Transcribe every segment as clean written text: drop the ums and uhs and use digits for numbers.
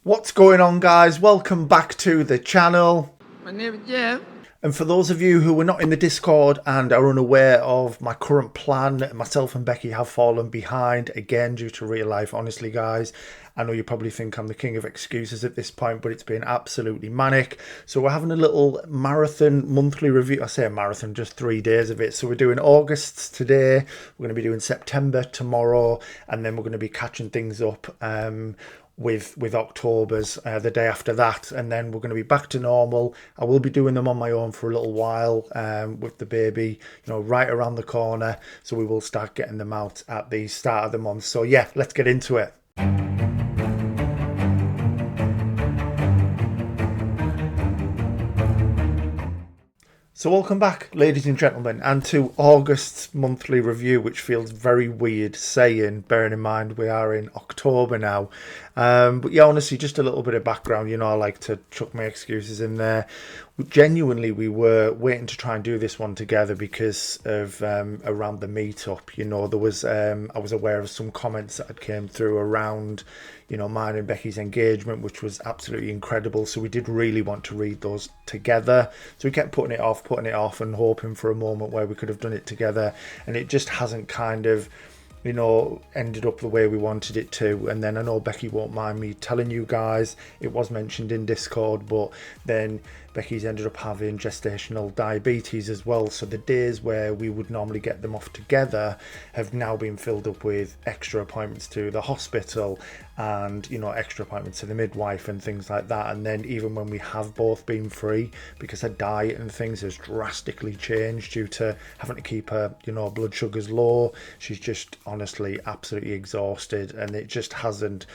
What's going on, guys? Welcome back to the channel. My name is Jeff. And for those of you who are not in the Discord and are unaware of my current plan, myself and Becky have fallen behind again due to real life. Honestly, guys, I know you probably think I'm the king of excuses at this point, but it's been absolutely manic. So we're having a little marathon monthly review. I say a marathon, just 3 days of it. So we're doing August today. We're going to be doing September tomorrow, and then we're going to be catching things up with October's the day after that, and then we're going to be back to normal. I will be doing them on my own for a little while with the baby, right around the corner. So we will start getting them out at the start of the month. So yeah, let's get into it. So welcome back, ladies and gentlemen, and to August's monthly review, which feels very weird saying, bearing in mind we are in October now. But yeah, honestly, just a little bit of background. I like to chuck my excuses in there. Genuinely, we were waiting to try and do this one together because of around the meetup. There was I was aware of some comments that had came through around mine and Becky's engagement, which was absolutely incredible. So we did really want to read those together. So we kept putting it off and hoping for a moment where we could have done it together, and it just hasn't kind of ended up the way we wanted it to. And then I know Becky won't mind me telling you guys, it was mentioned in Discord, but then Becky's ended up having gestational diabetes as well. So the days where we would normally get them off together have now been filled up with extra appointments to the hospital and, extra appointments to the midwife and things like that. And then even when we have both been free, because her diet and things has drastically changed due to having to keep her, blood sugars low, she's just honestly absolutely exhausted, and it just hasn't,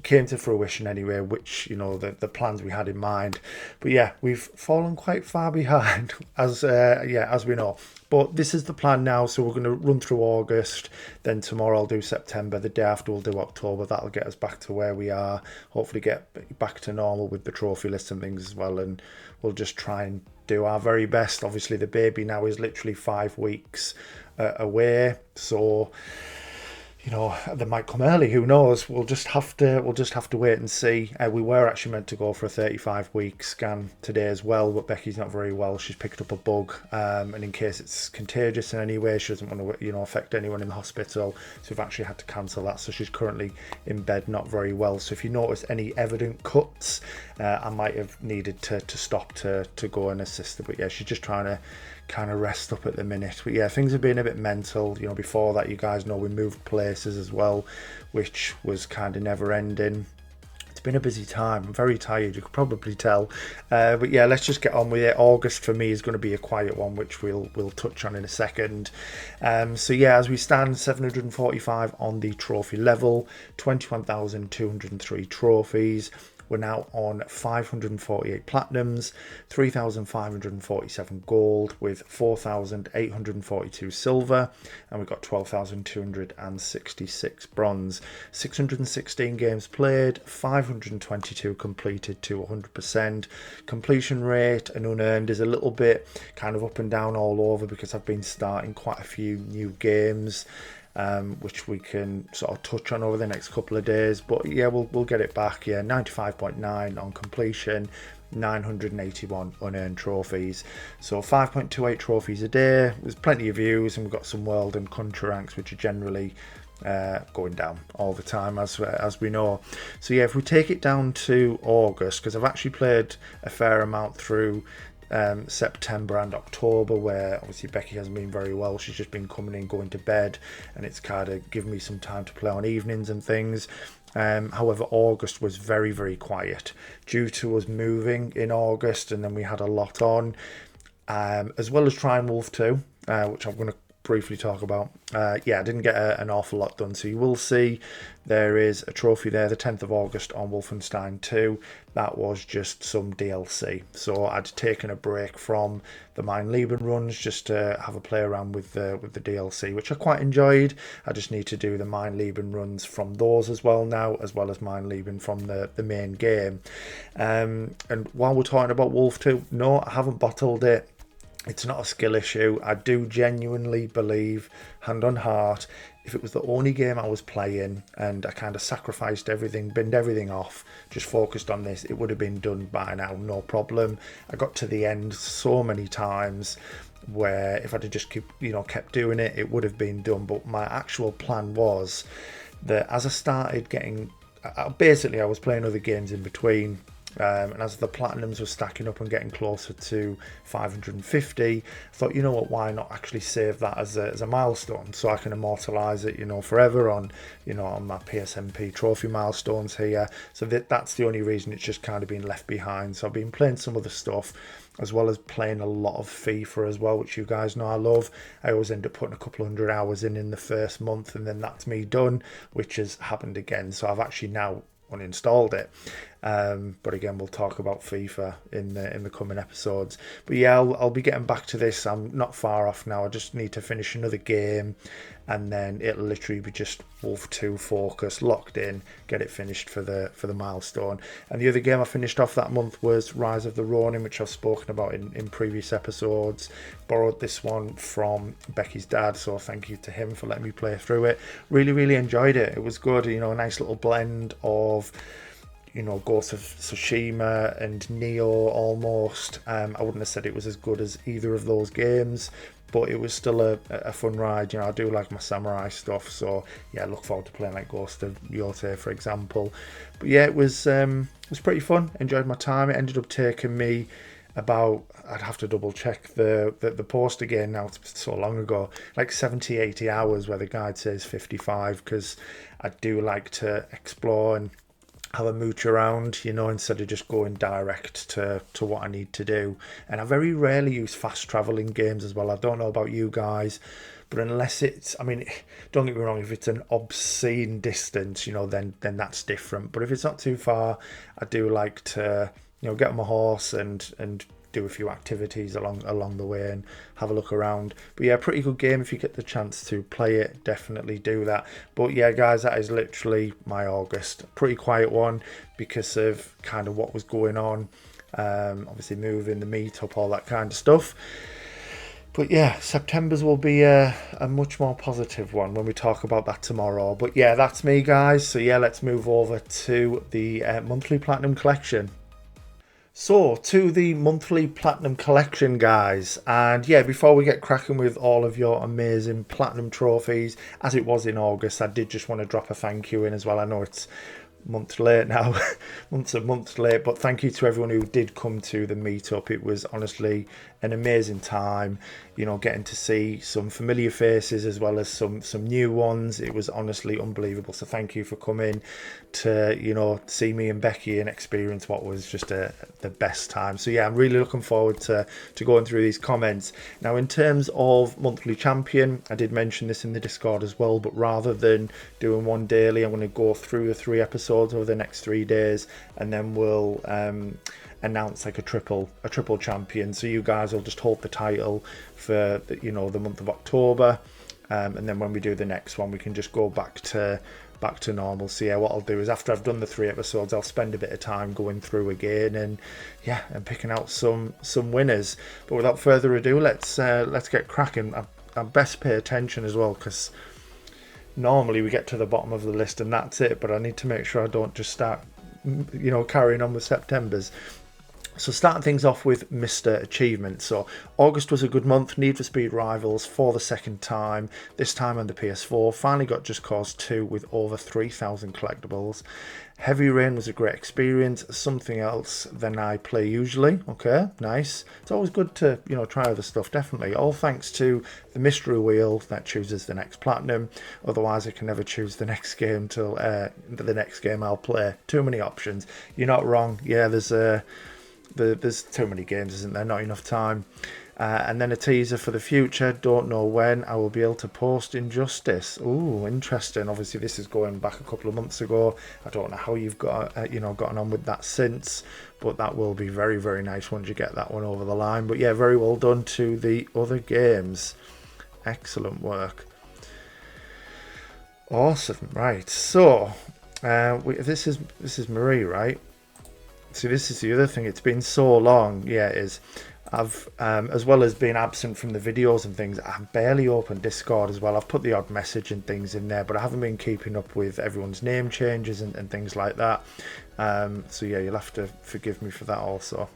came to fruition anyway, which, the plans we had in mind. But yeah, we've fallen quite far behind as we know. But this is the plan now, so we're going to run through August, then tomorrow I'll do September, the day after we'll do October. That'll get us back to where we are, hopefully get back to normal with the trophy list and things as well, and we'll just try and do our very best. Obviously the baby now is literally 5 weeks away, so they might come early, who knows. We'll just have to wait and see. We were actually meant to go for a 35-week scan today as well, but Becky's not very well. She's picked up a bug, and in case it's contagious in any way, she doesn't want to affect anyone in the hospital, so we've actually had to cancel that. So she's currently in bed, not very well. So if you notice any evident cuts, I might have needed to stop to go and assist her. But yeah, she's just trying to kind of rest up at the minute. But yeah, things have been a bit mental. Before that, you guys know we moved places as well, which was kind of never ending. It's been a busy time. I'm very tired, you could probably tell. But yeah, let's just get on with it. August for me is going to be a quiet one, which we'll touch on in a second. So yeah, as we stand, 745 on the trophy level, 21,203 trophies. We're now on 548 platinums, 3,547 gold, with 4,842 silver, and we've got 12,266 bronze. 616 games played, 522 completed to 100%. Completion rate and unearned is a little bit kind of up and down all over because I've been starting quite a few new games, which we can sort of touch on over the next couple of days. But yeah, we'll get it back. Yeah, 95.9 on completion, 981 unearned trophies. So 5.28 trophies a day. There's plenty of views, and we've got some world and country ranks, which are generally going down all the time, as we know. So yeah, if we take it down to August, because I've actually played a fair amount through September and October, where obviously Becky hasn't been very well. She's just been coming in, going to bed, and it's kind of given me some time to play on evenings and things. However, August was very, very quiet due to us moving in August, and then we had a lot on, as well as trying Wolf 2, which I'm going to briefly talk about. I didn't get an awful lot done, so you will see there is a trophy there, the 10th of August on Wolfenstein 2. That was just some DLC, so I'd taken a break from the Mein Leben runs just to have a play around with the DLC, which I quite enjoyed. I just need to do the Mein Leben runs from those as well now, as well as Mein Leben from the main game. And while we're talking about Wolf 2, no, I haven't bottled it. It's not a skill issue. I do genuinely believe, hand on heart, if it was the only game I was playing and I kind of sacrificed everything, binned everything off, just focused on this, it would have been done by now, no problem. I got to the end so many times where if I'd have just kept doing it, it would have been done. But my actual plan was that as I started getting, basically I was playing other games in between, and as the platinums were stacking up and getting closer to 550, I thought, you know what, why not actually save that as a milestone so I can immortalize it, forever on my PSMP trophy milestones here. So that's the only reason it's just kind of been left behind. So I've been playing some other stuff, as well as playing a lot of FIFA as well, which you guys know I love. I always end up putting a couple 100 hours in the first month, and then that's me done, which has happened again. So I've actually now uninstalled it, but again, we'll talk about FIFA in the coming episodes. But yeah, I'll be getting back to this. I'm not far off now. I just need to finish another game, and then it'll literally be just Wolf 2 focus, locked in, get it finished for the milestone. And the other game I finished off that month was Rise of the Ronin, which I've spoken about in previous episodes. Borrowed this one from Becky's dad, so thank you to him for letting me play through it. Really enjoyed it. It was good, a nice little blend of Ghost of Tsushima and Neo almost. I wouldn't have said it was as good as either of those games, but it was still a fun ride. I do like my samurai stuff, so yeah, I look forward to playing like Ghost of Yotei, for example. But yeah, it was pretty fun. Enjoyed my time. It ended up taking me about, I'd have to double check the post again now, it's so long ago, like 70-80 hours, where the guide says 55, because I do like to explore and have a mooch around, instead of just going direct to what I need to do. And I very rarely use fast travel in games as well. I don't know about you guys, but unless it's, don't get me wrong, if it's an obscene distance, then that's different. But if it's not too far, I do like to, get on my horse and do a few activities along the way and have a look around. But yeah, pretty good game. If you get the chance to play it, definitely do that. But yeah, guys, that is literally my August. Pretty quiet one because of kind of what was going on. Obviously moving, the meetup, all that kind of stuff. But yeah, September's will be a much more positive one when we talk about that tomorrow. But yeah, that's me, guys. So yeah, let's move over to the monthly platinum collection. So, to the monthly platinum collection, guys, and yeah, before we get cracking with all of your amazing platinum trophies, as it was in August, I did just want to drop a thank you in as well. I know it's months late now, months late, but thank you to everyone who did come to the meetup. It was honestly an amazing time, getting to see some familiar faces as well as some new ones. It was honestly unbelievable. So thank you for coming to see me and Becky and experience what was just the best time. So yeah, I'm really looking forward to going through these comments. Now, in terms of monthly champion, I did mention this in the Discord as well, but rather than doing one daily, I'm going to go through the 3 episodes over the next 3 days, and then we'll announce like a triple champion. So you guys will just hold the title for the month of October, and then when we do the next one, we can just go back to normal. So yeah, what I'll do is after I've done the 3 episodes, I'll spend a bit of time going through again and picking out some winners. But without further ado, let's get cracking. I best pay attention as well, because normally we get to the bottom of the list and that's it, but I need to make sure I don't just start carrying on with September's. So starting things off with Mr. Achievement. So August was a good month. Need for Speed Rivals for the second time, this time on the PS4. Finally got Just Cause 2 with over 3,000 collectibles. Heavy Rain was a great experience, something else than I play usually. Okay, nice. It's always good to, try other stuff, definitely. All thanks to the mystery wheel that chooses the next platinum. Otherwise, I can never choose the next game till the next game I'll play. Too many options. You're not wrong. Yeah, there's too many games, isn't there? Not enough time. And then a teaser for the future. Don't know when I will be able to post Injustice. Ooh, interesting. Obviously, this is going back a couple of months ago. I don't know how you've got gotten on with that since, but that will be very, very nice once you get that one over the line. But yeah, very well done to the other games. Excellent work. Awesome. Right. So this is Marie, right? See, this is the other thing. It's been so long. Yeah, it is. I've, as well as being absent from the videos and things, I've barely opened Discord as well. I've put the odd message and things in there, but I haven't been keeping up with everyone's name changes and things like that. So yeah, you'll have to forgive me for that also.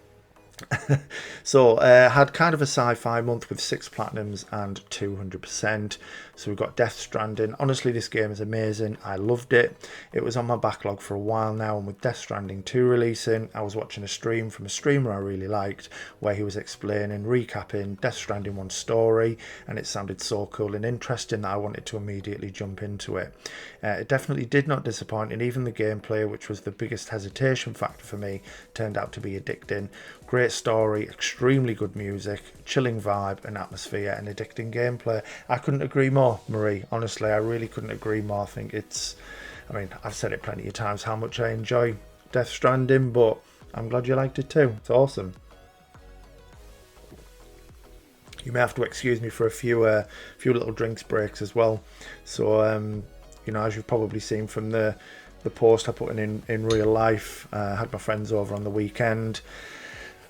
So had kind of a sci-fi month with 6 platinums and 200%. So we've got Death Stranding. Honestly, this game is amazing. I loved it. It was on my backlog for a while now, and with Death Stranding 2 releasing, I was watching a stream from a streamer I really liked where he was explaining, recapping Death Stranding 1's story, and it sounded so cool and interesting that I wanted to immediately jump into it. It definitely did not disappoint, and even the gameplay, which was the biggest hesitation factor for me, turned out to be addicting. Great story, extremely good music, chilling vibe and atmosphere, and addicting gameplay. I couldn't agree more, Marie. Honestly, I really couldn't agree more. I think I've said it plenty of times how much I enjoy Death Stranding, but I'm glad you liked it too. It's awesome. You may have to excuse me for a few little drinks breaks as well. So, as you've probably seen from the post I put in real life, I had my friends over on the weekend.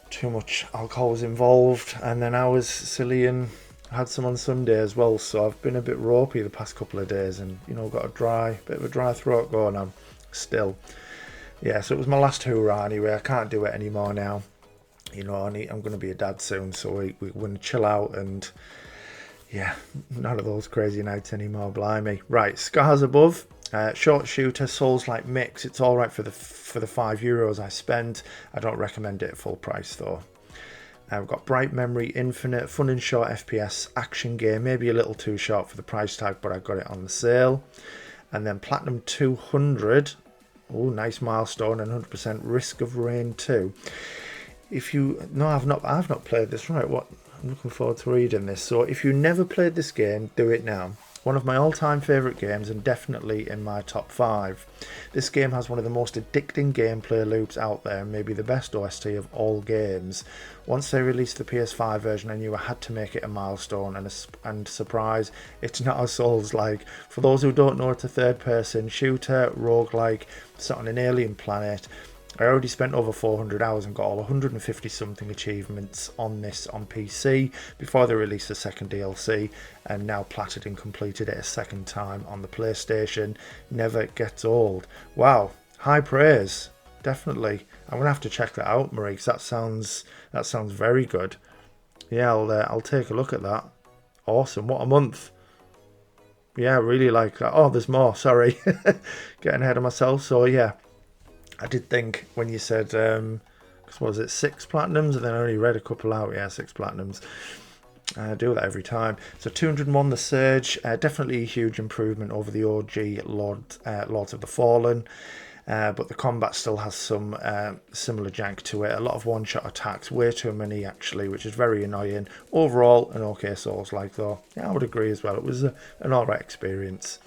Too much alcohol was involved, and then I was silly and had some on Sunday as well, so I've been a bit ropey the past couple of days, and got a bit of a dry throat going on still. Yeah, so it was my last hurrah anyway. I can't do it anymore now. I'm going to be a dad soon, so we're going to chill out, and yeah, none of those crazy nights anymore, blimey. Right, Scars Above. Short shooter, Souls-like mix. It's all right for the €5 I spent. I don't recommend it at full price though. We've got Bright Memory Infinite, fun and short FPS action game. Maybe a little too short for the price tag, but I got it on the sale. And then Platinum 200. Oh, nice milestone, and 100% Risk of Rain 2. I've not played this. Right, what? I'm looking forward to reading this. So if you never played this game, do it now. One of my all-time favourite games, and definitely in my top 5. This game has one of the most addicting gameplay loops out there, and maybe the best OST of all games. Once they released the PS5 version, I knew I had to make it a milestone, and surprise, it's not a Souls-like. For those who don't know, it's a third-person shooter, roguelike, set on an alien planet. I already spent over 400 hours and got all 150 something achievements on this on PC before they released the second DLC, and now platted and completed it a second time on the PlayStation. Never gets old. Wow, high praise. Definitely. I'm going to have to check that out, Marie, because that sounds very good. Yeah, I'll take a look at that. Awesome. What a month. Yeah, I really like that. Oh, there's more. Sorry. Getting ahead of myself. So, yeah. I did think when you said, what was it, 6 platinums? And then I only read a couple out. Yeah, 6 platinums. I do that every time. So 201 The Surge. Definitely a huge improvement over the OG Lords of the Fallen. But the combat still has some similar jank to it. A lot of one-shot attacks. Way too many, actually, which is very annoying. Overall, an okay Souls-like, though. Yeah, I would agree as well. It was an alright experience.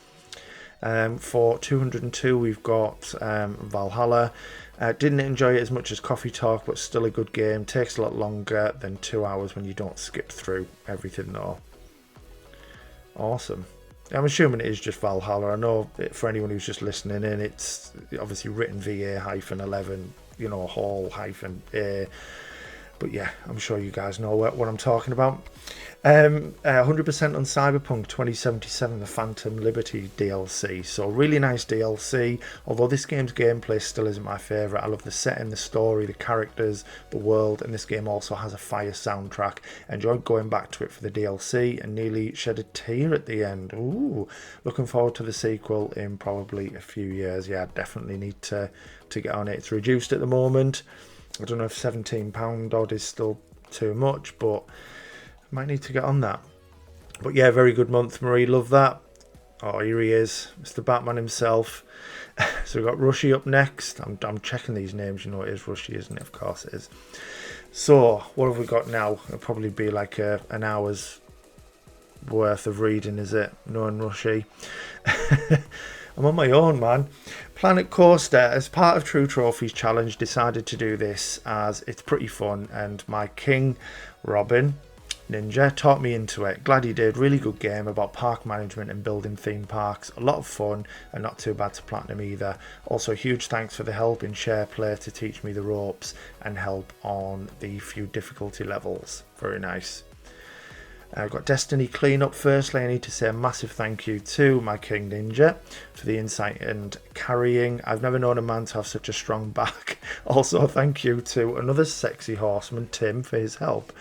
For 202 we've got Valhalla. Didn't enjoy it as much as Coffee Talk, but still a good game. Takes a lot longer than 2 hours when you don't skip through everything though. Awesome. I'm assuming it is just Valhalla. I know for anyone who's just listening in, it's obviously written VA-11, Hall-A. But yeah, I'm sure you guys know what I'm talking about. 100% on Cyberpunk 2077, the Phantom Liberty DLC. So really nice DLC, although this game's gameplay still isn't my favourite. I love the setting, the story, the characters, the world, and this game also has a fire soundtrack. Enjoyed going back to it for the DLC and nearly shed a tear at the end. Ooh, looking forward to the sequel in probably a few years. Yeah, I definitely need to get on it. It's reduced at the moment. I don't know if £17 odd is still too much, but I might need to get on that. But yeah, very good month, Marie. Love that. Oh, here he is, Mr. Batman himself. So we've got Rushy up next. I'm checking these names. It is Rushy, isn't it? Of course it is. So what have we got now? It'll probably be like an hour's worth of reading, is it? Knowing Rushy. I'm on my own, man. Planet Coaster, as part of True Trophies Challenge, decided to do this as it's pretty fun, and my king, Robin, Ninja. Taught me into it. Glad he did. Really good game about park management and building theme parks. A lot of fun and not too bad to platinum either. Also, huge thanks for the help in share play to teach me the ropes and help on the few difficulty levels. Very nice. I've got Destiny Cleanup. Firstly, I need to say a massive thank you to my King Ninja for the insight and carrying. I've never known a man to have such a strong back. Also, thank you to another sexy horseman, Tim, for his help.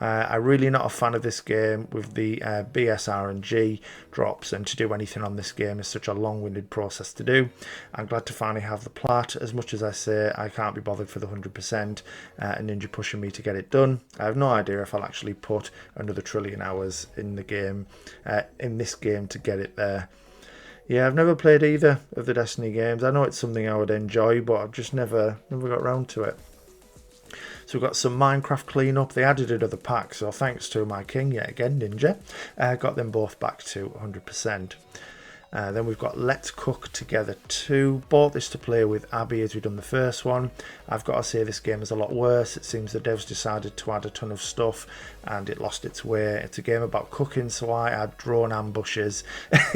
I'm really not a fan of this game with the BSRNG drops, and to do anything on this game is such a long-winded process to do. I'm glad to finally have the plat. As much as I say I can't be bothered for the 100% and Ninja pushing me to get it done, I have no idea if I'll actually put another trillion hours in the game, in this game, to get it there. Yeah, I've never played either of the Destiny games. I know it's something I would enjoy, but I've just never got around to it. So we've got some Minecraft cleanup. They added another pack, so thanks to my king yet again, Ninja. Got them both back to 100%. Then we've got Let's Cook Together 2. Bought this to play with Abby as we've done the first one. I've got to say this game is a lot worse. It seems the devs decided to add a ton of stuff and it lost its way. It's a game about cooking, so I add drone ambushes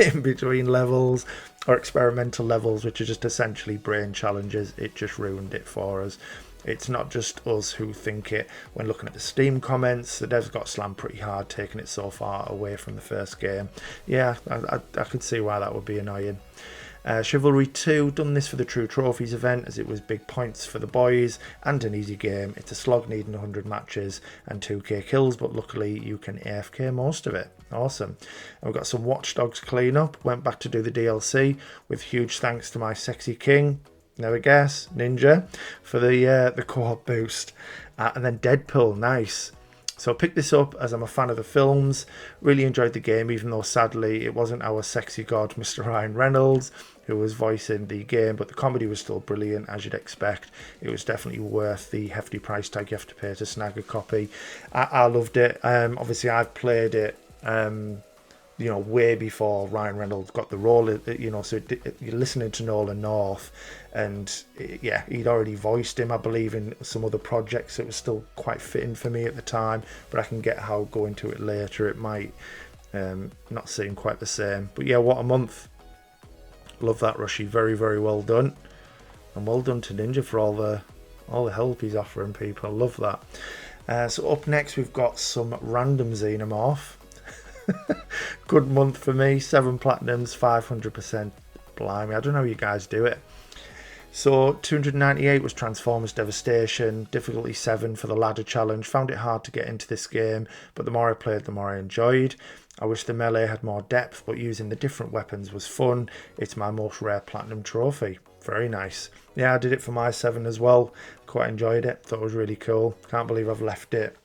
in between levels, or experimental levels, which are just essentially brain challenges. It just ruined it for us. It's not just us who think it. When looking at the Steam comments, the devs got slammed pretty hard, taking it so far away from the first game. Yeah, I could see why that would be annoying. Chivalry 2, done this for the True Trophies event as it was big points for the boys and an easy game. It's a slog needing 100 matches and 2k kills, but luckily you can AFK most of it. Awesome. And we've got some Watch Dogs cleanup. Went back to do the DLC with huge thanks to my sexy king, never guess, Ninja, for the co-op boost. And then Deadpool, nice. So I picked this up as I'm a fan of the films. Really enjoyed the game, even though sadly it wasn't our sexy god Mr. Ryan Reynolds who was voicing the game, but the comedy was still brilliant, as you'd expect. It was definitely worth the hefty price tag you have to pay to snag a copy. I loved it. Obviously I've played it way before Ryan Reynolds got the role, so you're listening to Nolan North, and he'd already voiced him, I believe, in some other projects. It was still quite fitting for me at the time, but I can get how going to it later it might not seem quite the same. But yeah, what a month. Love that, Rushy. Very, very well done, and well done to Ninja for all the help he's offering people. Love that. So up next we've got some random Xenomorph. Good month for me. 7 platinums, 500%. Blimey, I don't know how you guys do it. So 298 was Transformers Devastation. Difficulty 7 for the ladder challenge. Found it hard to get into this game, but the more I played, the more I enjoyed. I wish the melee had more depth, but using the different weapons was fun. It's my most rare platinum trophy. Very nice. Yeah, I did it for my 7 as well. Quite enjoyed it. Thought it was really cool. Can't believe I've left it.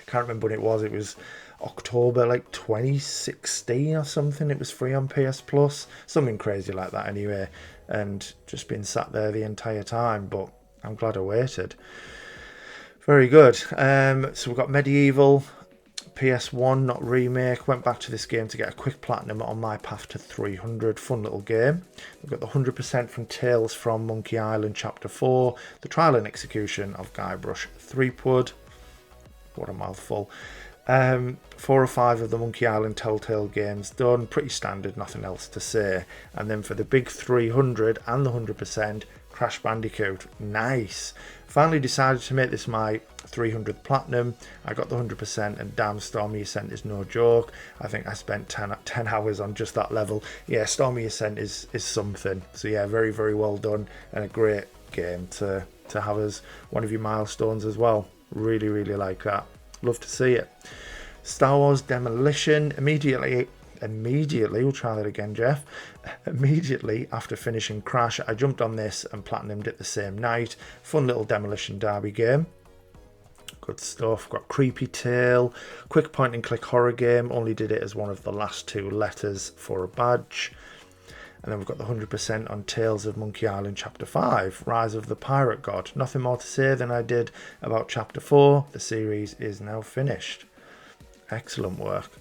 Can't remember when it was. It was October 2016 or something. It was free on PS Plus, something crazy like that anyway, and just been sat there the entire time, but I'm glad I waited. Very good. So we've got Medieval PS1, not remake. Went back to this game to get a quick platinum on my path to 300. Fun little game. We've got the 100% from Tales from Monkey Island Chapter 4, the trial and execution of Guybrush Threepwood. What a mouthful. 4 or 5 of the Monkey Island Telltale games done. Pretty standard, nothing else to say. And then for the big 300 and the 100%, Crash Bandicoot. Nice. Finally decided to make this my 300th platinum. I got the 100%, and damn, Stormy Ascent is no joke. I think I spent 10 hours on just that level. Yeah, Stormy Ascent is something. So yeah, very, very well done, and a great game to have as one of your milestones as well. Really, really like that. Love to see it. Star Wars Demolition. Immediately, we'll try that again, Jeff. Immediately after finishing Crash, I jumped on this and platinumed it the same night. Fun little demolition derby game. Good stuff. Got Creepy Tale. Quick point and click horror game. Only did it as one of the last 2 letters for a badge. And then we've got the 100% on Tales of Monkey Island Chapter 5, Rise of the Pirate God. Nothing more to say than I did about Chapter 4. The series is now finished. Excellent work.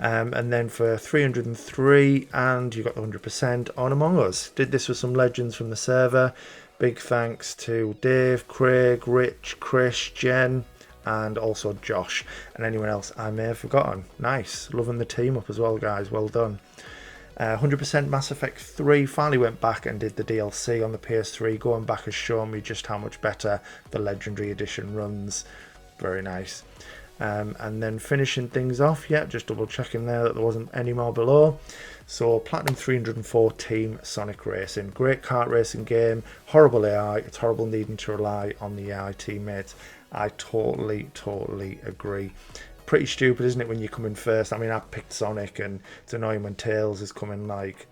And then for 303, and you got the 100% on Among Us. Did this with some legends from the server. Big thanks to Dave, Craig, Rich, Chris, Jen, and also Josh, and anyone else I may have forgotten. Nice. Loving the team up as well, guys. Well done. 100% Mass Effect 3, finally went back and did the DLC on the PS3. Going back has shown me just how much better the Legendary Edition runs. Very nice. And then finishing things off, just double checking there that there wasn't any more below. So Platinum 314 Sonic Racing. Great kart racing game, horrible AI, it's horrible needing to rely on the AI teammates. I totally agree. Pretty stupid, isn't it, when you come in first? I mean, I picked Sonic, and it's annoying when Tails is coming like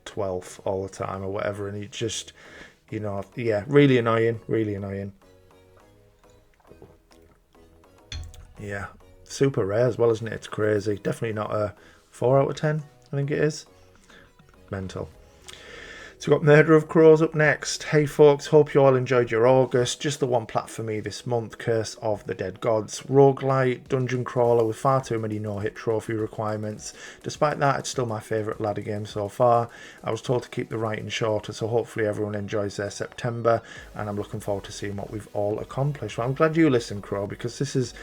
12th all the time or whatever, and he just, you know, yeah, really annoying. Yeah, super rare as well, isn't it? It's crazy. Definitely not a 4 out of 10, I think it is. Mental. So we've got Murder of Crows up next. Hey folks, hope you all enjoyed your August. Just the one plat for me this month, Curse of the Dead Gods. Roguelite, dungeon crawler with far too many no-hit trophy requirements. Despite that, it's still my favourite ladder game so far. I was told to keep the writing shorter, so hopefully everyone enjoys their September, and I'm looking forward to seeing what we've all accomplished. Well, I'm glad you listened, Crow, because this is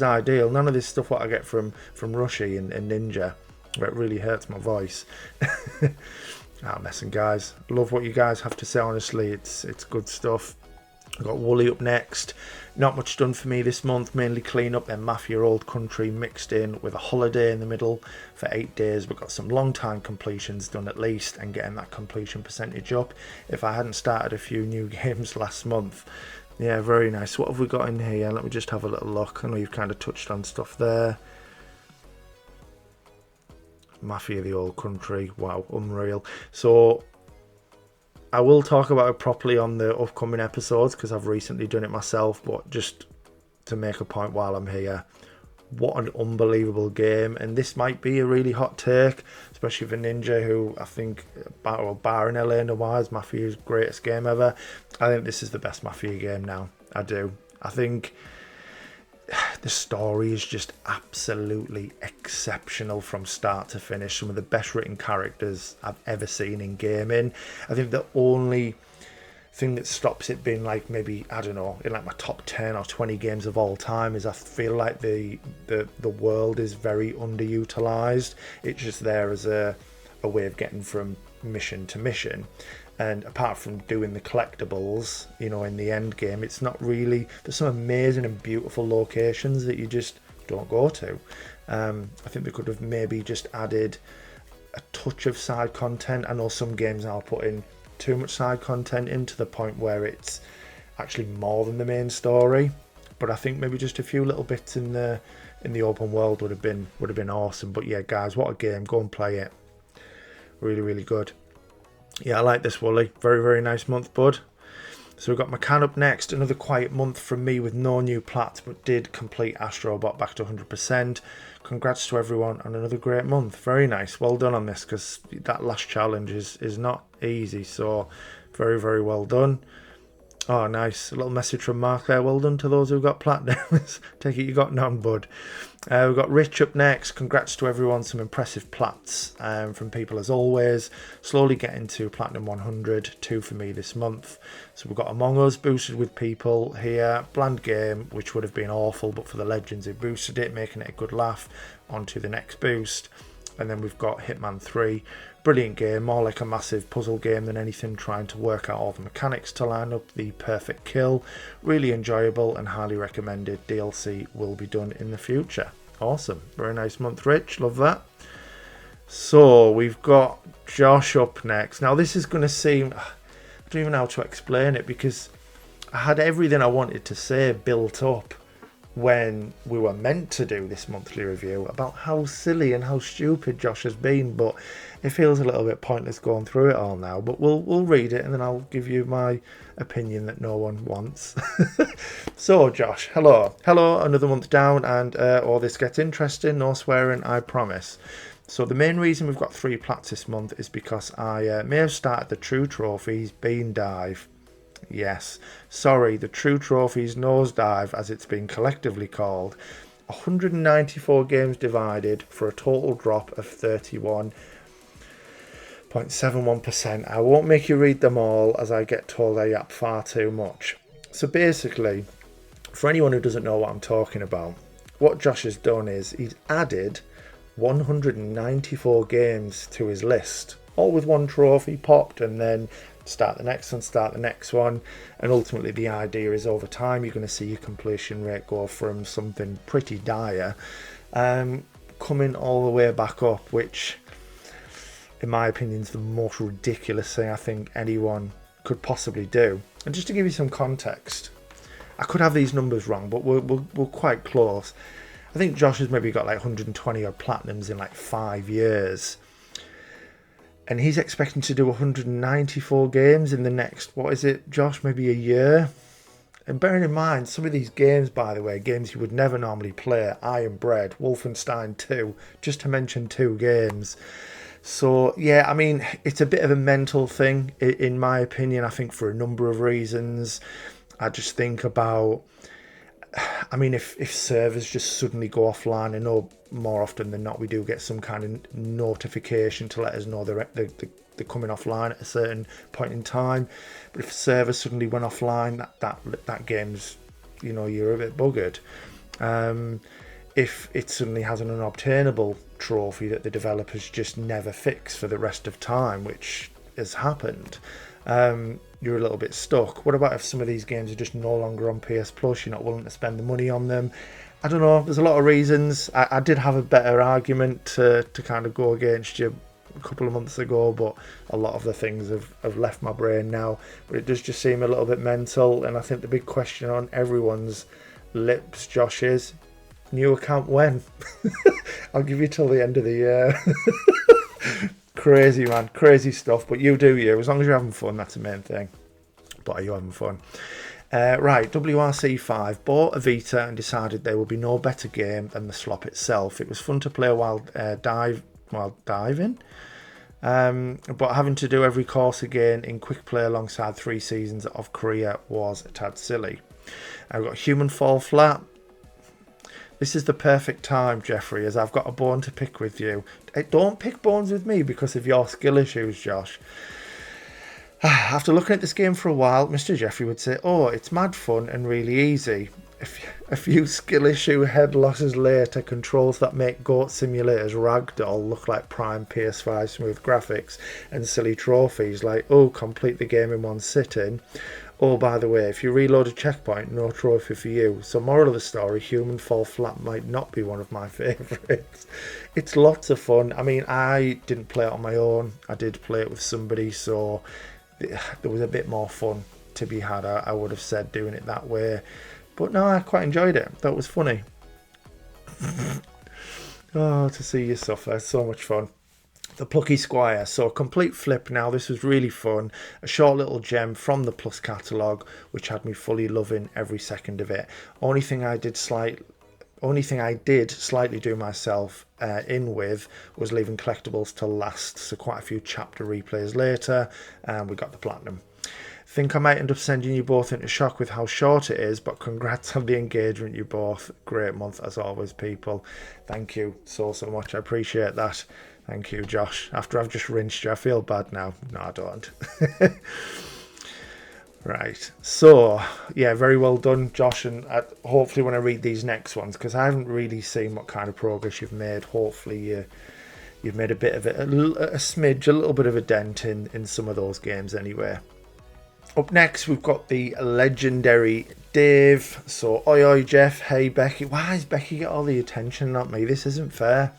ideal. None of this stuff what I get from Rushy and Ninja, where it really hurts my voice. Messing, guys. Love what you guys have to say, honestly. It's good stuff. I've got Wooly up next. Not much done for me this month. Mainly clean up then Mafia Old Country mixed in with a holiday in the middle for 8 days. We've got some long time completions done at least, and getting that completion percentage up. If I hadn't started a few new games last month. Yeah, very nice. What have we got in here? Let me just have a little look. I know you've kind of touched on stuff there. Mafia the Old Country, wow, unreal. So I will talk about it properly on the upcoming episodes because I've recently done it myself, but just to make a point while I'm here, what an unbelievable game. And this might be a really hot take, especially for Ninja, who I think, barring Elena Wise, Mafia's greatest game ever. I think this is the best Mafia game now. I do. I think the story is just absolutely exceptional from start to finish. Some of the best written characters I've ever seen in gaming. I think the only thing that stops it being like maybe, I don't know, in like my top 10 or 20 games of all time is I feel like the world is very underutilized. It's just there as a way of getting from mission to mission. And apart from doing the collectibles, you know, in the end game, it's not really... There's some amazing and beautiful locations that you just don't go to. I think they could have maybe just added a touch of side content. I know some games now put in too much side content into the point where it's actually more than the main story. But I think maybe just a few little bits in the open world would have been awesome. But yeah, guys, what a game! Go and play it. Really good. Yeah, I like this, Wooly. Very nice month, bud. So we've got McCann up next. Another quiet month from me with no new plats, but did complete Astrobot back to 100%. Congrats to everyone on another great month. Very nice. Well done on this, because that last challenge is not easy. So very well done. Oh, nice. A little message from Mark there. Well done to those who got platinums. Take it you got none, bud. We've got Rich up next. Congrats to everyone. Some impressive plats from people as always. Slowly getting to Platinum 100. 2 for me this month. So we've got Among Us boosted with people here. Bland game, which would have been awful, but for the Legends it boosted it, making it a good laugh. On to the next boost. And then we've got Hitman 3. Brilliant game, more like a massive puzzle game than anything, trying to work out all the mechanics to line up the perfect kill. Really enjoyable and highly recommended. DLC will be done in the future. Awesome. Very nice month, Rich. Love that. So we've got Josh up next. Now this is going to seem... I don't even know how to explain it, because I had everything I wanted to say built up when we were meant to do this monthly review about how silly and how stupid Josh has been, but it feels a little bit pointless going through it all now. But we'll read it and then I'll give you my opinion that no one wants. So Josh, hello, another month down, and all this gets interesting. No swearing, I promise. So the main reason we've got 3 plats this month is because I may have started the True Trophies Bean Dive. Yes, sorry, the True Trophies Nosedive, as it's been collectively called. 194 games divided for a total drop of 31.71%. I won't make you read them all, as I get told I yap far too much. So basically, For anyone who doesn't know what I'm talking about, what Josh has done is he's added 194 games to his list, all with one trophy popped, and then start the next one, and ultimately the idea is over time you're going to see your completion rate go from something pretty dire coming all the way back up, which in my opinion is the most ridiculous thing I think anyone could possibly do. And just to give you some context, I could have these numbers wrong, but we're quite close. I think Josh has maybe got like 120 odd platinums in like 5 years. And he's expecting to do 194 games in the next, what is it, Josh, maybe a year? And bearing in mind, some of these games, by the way, games you would never normally play, Iron Bread, Wolfenstein 2, just to mention 2 games. So, yeah, I mean, it's a bit of a mental thing, in my opinion, I think for a number of reasons. I just think about, I mean, if servers just suddenly go offline, I know more often than not we do get some kind of notification to let us know they're coming offline at a certain point in time. But if servers suddenly went offline, that game's, you know, you're a bit buggered. If it suddenly has an unobtainable trophy that the developers just never fix for the rest of time, which has happened, you're a little bit stuck. What about if some of these games are just no longer on PS Plus, you're not willing to spend the money on them? I don't know, there's a lot of reasons. I did have a better argument to kind of go against you a couple of months ago, but a lot of the things have left my brain now. But it does just seem a little bit mental, and I think the big question on everyone's lips, Josh, is new account when? I'll give you till the end of the year. Crazy, man, crazy stuff. But you do you. As long as you're having fun, that's the main thing. But are you having fun? Right, WRC5 bought a Vita and decided there would be no better game than the slop itself. It was fun to play while diving, but having to do every course again in quick play alongside 3 seasons of Korea was a tad silly. I've got Human Fall Flat. This is the perfect time, Jeffrey, as I've got a bone to pick with you. Don't pick bones with me because of your skill issues, Josh. After looking at this game for a while, Mr. Jeffrey would say, oh, it's mad fun and really easy. A few skill issue head losses later, controls that make Goat Simulator's Ragdoll look like prime PS5 smooth graphics and silly trophies like, oh, complete the game in one sitting. Oh, by the way, if you reload a checkpoint, no trophy for you. So moral of the story, Human Fall Flat might not be one of my favourites. It's lots of fun. I mean, I didn't play it on my own. I did play it with somebody, so there was a bit more fun to be had, I would have said, doing it that way. But no, I quite enjoyed it. That was funny. Oh, to see you suffer. So much fun. The Plucky Squire. So a complete flip now. This was really fun. A short little gem from the Plus catalogue, which had me fully loving every second of it. Only thing I did slightly do myself in with was leaving collectibles till last. So quite a few chapter replays later, and we got the platinum. Think I might end up sending you both into shock with how short it is, but congrats on the engagement, you both. Great month as always, people. Thank you so much. I appreciate that. Thank you, Josh. After I've just rinsed you, I feel bad now. No, I don't. Right. So, yeah, very well done, Josh. And hopefully when I read these next ones, because I haven't really seen what kind of progress you've made, hopefully you've made a bit of it, a smidge, a little bit of a dent in some of those games anyway. Up next, we've got the legendary Dave. So, oi, oi, Jeff. Hey, Becky. Why does Becky get all the attention, not me? This isn't fair.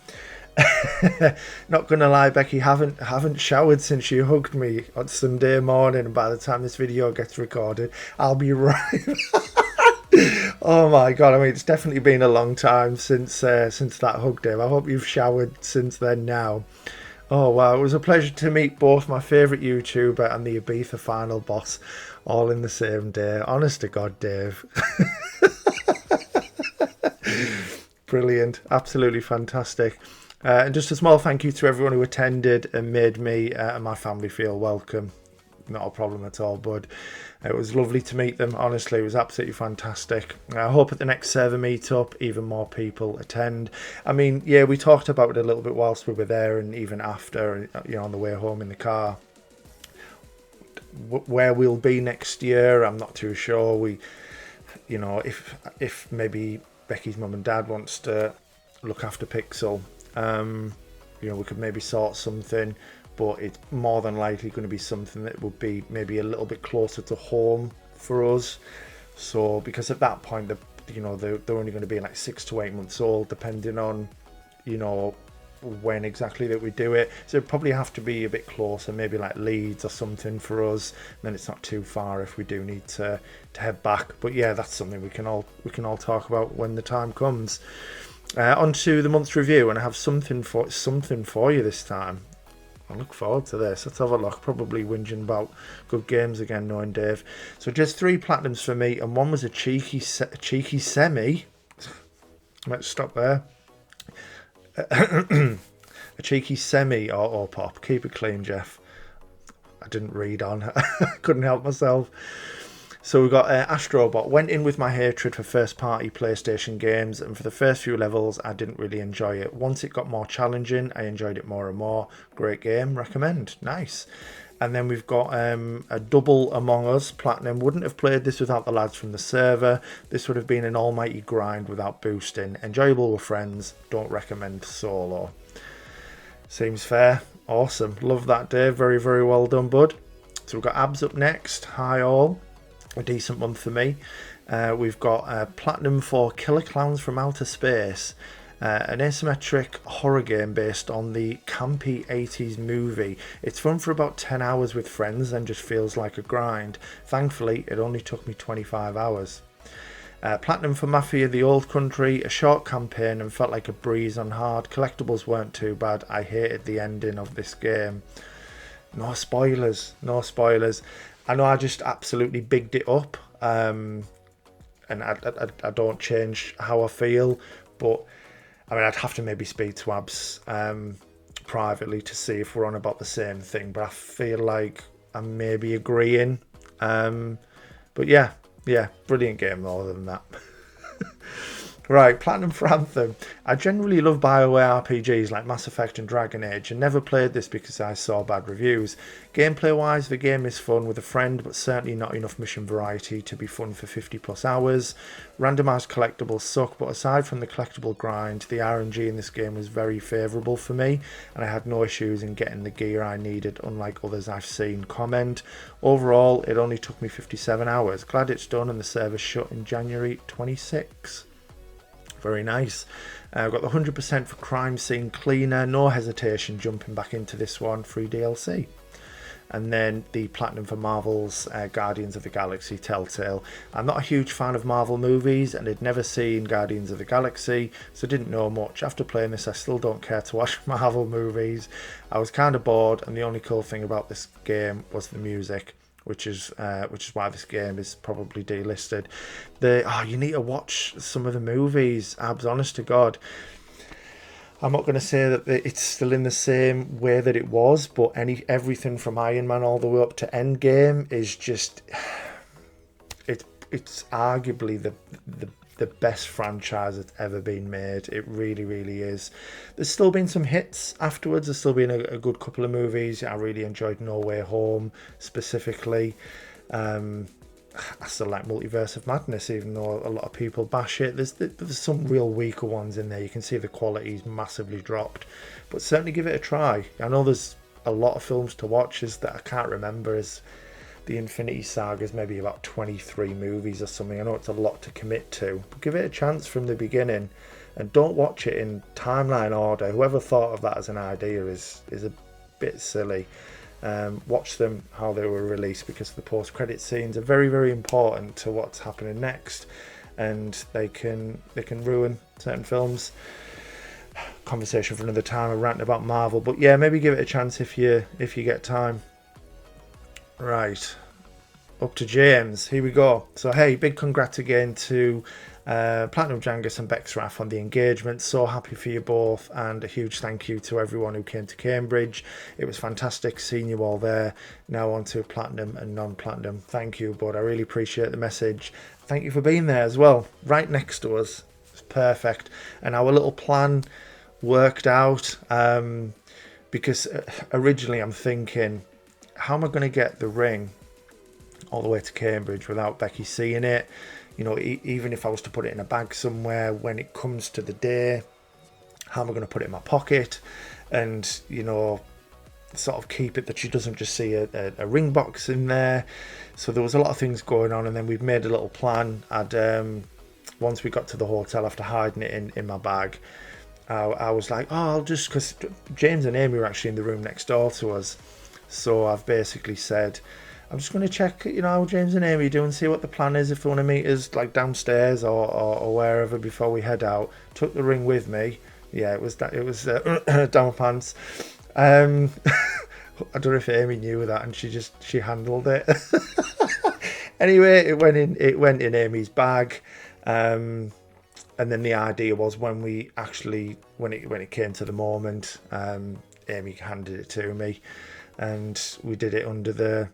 Not gonna lie, Becky, haven't showered since you hugged me on Sunday morning, and by the time this video gets recorded, I'll be right. Oh my god, I mean, it's definitely been a long time since that hug, Dave. I hope you've showered since then now. Oh wow, it was a pleasure to meet both my favourite YouTuber and the Ibiza final boss all in the same day. Honest to God, Dave. Brilliant, absolutely fantastic. And just a small thank you to everyone who attended and made me and my family feel welcome. Not a problem at all, bud. It was lovely to meet them. Honestly, it was absolutely fantastic. I hope at the next server meetup, even more people attend. I mean, yeah, we talked about it a little bit whilst we were there and even after, you know, on the way home in the car. Where we'll be next year, I'm not too sure. you know, if maybe Becky's mum and dad wants to look after Pixel, you know, we could maybe sort something, but it's more than likely going to be something that would be maybe a little bit closer to home for us. So because at that point, you know, they're only going to be like 6 to 8 months old, depending on, you know, when exactly that we do it. So it'd probably have to be a bit closer, maybe like Leeds or something for us. And then it's not too far if we do need to head back. But yeah, that's something we can all talk about when the time comes. On to the month's review, and I have something for you this time. I look forward to this. Let's have a look. Probably whinging about good games again, knowing Dave. So just 3 platinums for me, and one was a cheeky semi. Let's stop there. A cheeky semi or pop. Keep it clean, Jeff. I didn't read on. Couldn't help myself. So we got Astrobot. Went in with my hatred for first-party PlayStation games, and for the first few levels, I didn't really enjoy it. Once it got more challenging, I enjoyed it more and more. Great game. Recommend. Nice. And then we've got a double Among Us Platinum. Wouldn't have played this without the lads from the server. This would have been an almighty grind without boosting. Enjoyable with friends. Don't recommend solo. Seems fair. Awesome. Love that, Dave. Very, very well done, bud. So we've got Abs up next. Hi, all. A decent month for me. We've got Platinum for Killer Clowns from Outer Space. An asymmetric horror game based on the campy 80s movie. It's fun for about 10 hours with friends and just feels like a grind. Thankfully, it only took me 25 hours. Platinum for Mafia the Old Country, a short campaign and felt like a breeze on hard. Collectibles weren't too bad. I hated the ending of this game. No spoilers. I know I just absolutely bigged it up, and I don't change how I feel, but I mean, I'd have to maybe speak to Abs privately to see if we're on about the same thing, but I feel like I'm maybe agreeing. But yeah, brilliant game though, other than that. Right, Platinum for Anthem. I generally love BioWare RPGs like Mass Effect and Dragon Age, and never played this because I saw bad reviews. Gameplay wise, the game is fun with a friend, but certainly not enough mission variety to be fun for 50 plus hours. Randomised collectibles suck, but aside from the collectible grind, the RNG in this game was very favourable for me, and I had no issues in getting the gear I needed, unlike others I've seen. Comment. Overall, it only took me 57 hours. Glad it's done and the server shut in January 26. Very nice. I've got the 100% for Crime Scene Cleaner. No hesitation jumping back into this one. Free DLC. And then the Platinum for Marvel's Guardians of the Galaxy Telltale. I'm not a huge fan of Marvel movies and had never seen Guardians of the Galaxy, so didn't know much. After playing this, I still don't care to watch Marvel movies. I was kind of bored, and the only cool thing about this game was the music, which is why this game is probably delisted. You need to watch some of the movies, Abs, honest to God. I'm not going to say that it's still in the same way that it was, but everything from Iron Man all the way up to Endgame is just... It's arguably the best franchise that's ever been made. It really, really is. There's still been some hits afterwards. There's still been a good couple of movies. I really enjoyed No Way Home specifically. I still like Multiverse of Madness, even though a lot of people bash it. There's some real weaker ones in there. You can see the quality's massively dropped, but certainly give it a try. I know there's a lot of films to watch that I can't remember. As the Infinity Saga is maybe about 23 movies or something. I know it's a lot to commit to, but give it a chance from the beginning, and don't watch it in timeline order. Whoever thought of that as an idea is a bit silly. Watch them how they were released, because the post-credit scenes are very, very important to what's happening next, and they can ruin certain films. Conversation for another time. A rant about Marvel, but yeah, maybe give it a chance if you get time. Right, up to James. Here we go. So hey, big congrats again to Platinum Jangus and Bexrath on the engagement. So happy for you both, and a huge thank you to everyone who came to Cambridge. It was fantastic seeing you all there. Now on to Platinum and non-Platinum. Thank you, bud. I really appreciate the message. Thank you for being there as well, right next to us. It's perfect. And our little plan worked out, because originally I'm thinking, how am I going to get the ring all the way to Cambridge without Becky seeing it. You know, even if I was to put it in a bag somewhere, when it comes to the day, how am I going to put it in my pocket? And, you know, sort of keep it that she doesn't just see a ring box in there. So there was a lot of things going on, and then we've made a little plan. Once we got to the hotel, after hiding it in my bag, I was like, oh, I'll just, because James and Amy were actually in the room next door to us, so I've basically said, I'm just going to check, you know, how James and Amy do and see what the plan is, if they want to meet us like downstairs or wherever before we head out. Took the ring with me. Yeah, it was down my pants. I don't know if Amy knew that, and she handled it. Anyway, it went in Amy's bag, and then the idea was when it came to the moment, Amy handed it to me, and we did it under the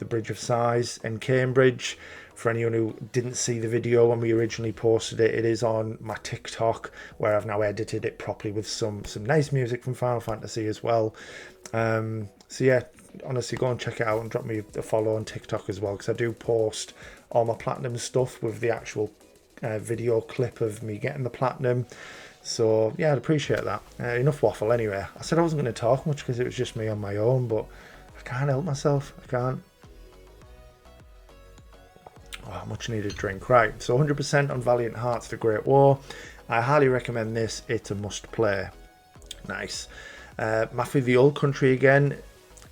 Bridge of Sighs in Cambridge. For anyone who didn't see the video when we originally posted it, it is on my TikTok, where I've now edited it properly with some nice music from Final Fantasy as well. So yeah, honestly, go and check it out and drop me a follow on TikTok as well, because I do post all my platinum stuff with the actual video clip of me getting the platinum. So yeah, I'd appreciate that. Enough waffle anyway. I said I wasn't going to talk much because it was just me on my own, but I can't help myself. I can't. Oh, much needed drink. Right, so 100% on Valiant Hearts The Great War. I highly recommend this. It's a must play. Nice. Mafia the Old Country again.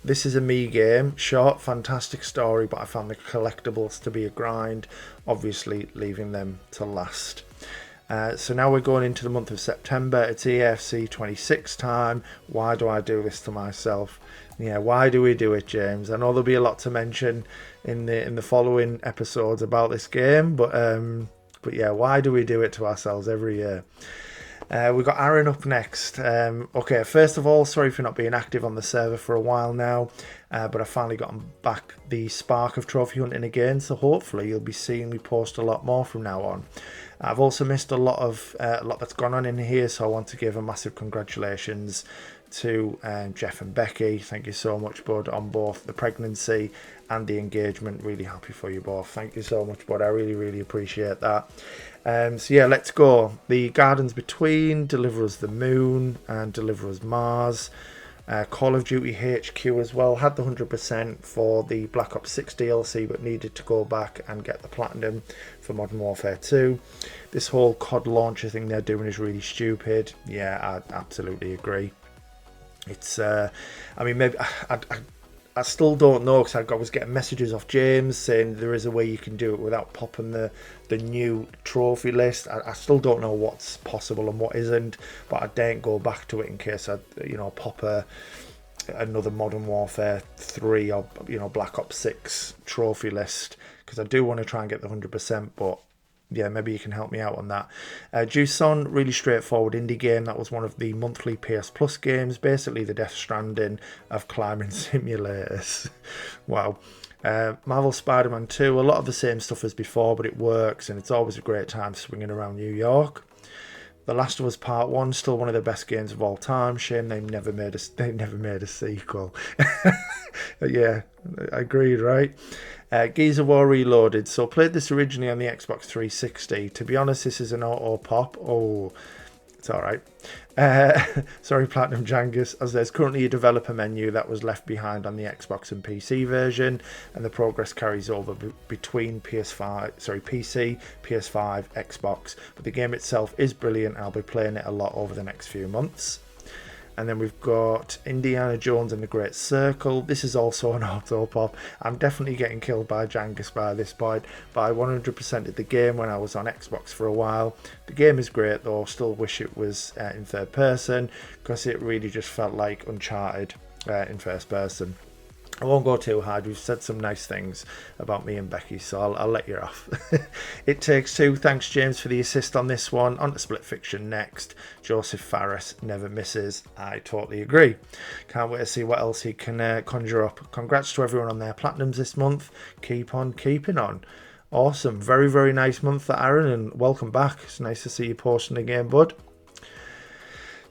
This is a me game. Short, fantastic story, but I found the collectibles to be a grind. Obviously, leaving them to last. So now we're going into the month of September. It's EFC 26 time. Why do I do this to myself? Yeah, why do we do it, James? I know there'll be a lot to mention in the following episodes about this game, but yeah, why do we do it to ourselves every year? We've got Aaron up next. Okay, first of all, sorry for not being active on the server for a while now, but I've finally gotten back the spark of trophy hunting again, so hopefully you'll be seeing me post a lot more from now on. I've also missed a lot that's gone on in here, so I want to give a massive congratulations to Jeff and Becky. Thank you so much, bud, on both the pregnancy and the engagement. Really happy for you both. Thank you so much, bud. I really appreciate that. So yeah, let's go. The Gardens Between, Deliver Us the Moon, and Deliver Us Mars. Call of Duty HQ as well. Had the 100% for the Black Ops 6 DLC, but needed to go back and get the platinum for Modern Warfare 2. This whole COD launcher thing they're doing is really stupid. Yeah, I absolutely agree. It's, I mean, maybe I still don't know, because I was getting messages off James saying there is a way you can do it without popping the new trophy list. I still don't know what's possible and what isn't, but I daren't go back to it in case I, pop another Modern Warfare 3 or, Black Ops 6 trophy list, because I do want to try and get the 100%, but yeah, maybe you can help me out on that. Juson, really straightforward indie game. That was one of the monthly PS Plus games. Basically the Death Stranding of climbing simulators. Wow. Marvel Spider-Man 2, a lot of the same stuff as before, but it works, and it's always a great time swinging around New York. The Last of Us Part 1, still one of the best games of all time. Shame they never made a sequel. Yeah, agreed, right? Gears of War Reloaded. So played this originally on the Xbox 360. To be honest, this is an auto pop. Oh, it's all right. Sorry, Platinum Jangus, as there's currently a developer menu that was left behind on the Xbox and PC version, and the progress carries over between PC, PS5, Xbox. But the game itself is brilliant, and I'll be playing it a lot over the next few months. And then we've got Indiana Jones and the Great Circle. This is also an auto pop. I'm definitely getting killed by Jangus by this point, but I 100%ed the game when I was on Xbox for a while. The game is great though. Still wish it was in third person, because it really just felt like Uncharted in first person. I won't go too hard. We've said some nice things about me and Becky, so I'll let you off. It Takes Two. Thanks, James, for the assist on this one. On to Split Fiction next. Joseph Faris never misses. I totally agree. Can't wait to see what else he can conjure up. Congrats to everyone on their platinums this month. Keep on keeping on. Awesome. Very nice month for Aaron, and welcome back. It's nice to see you posting again, bud.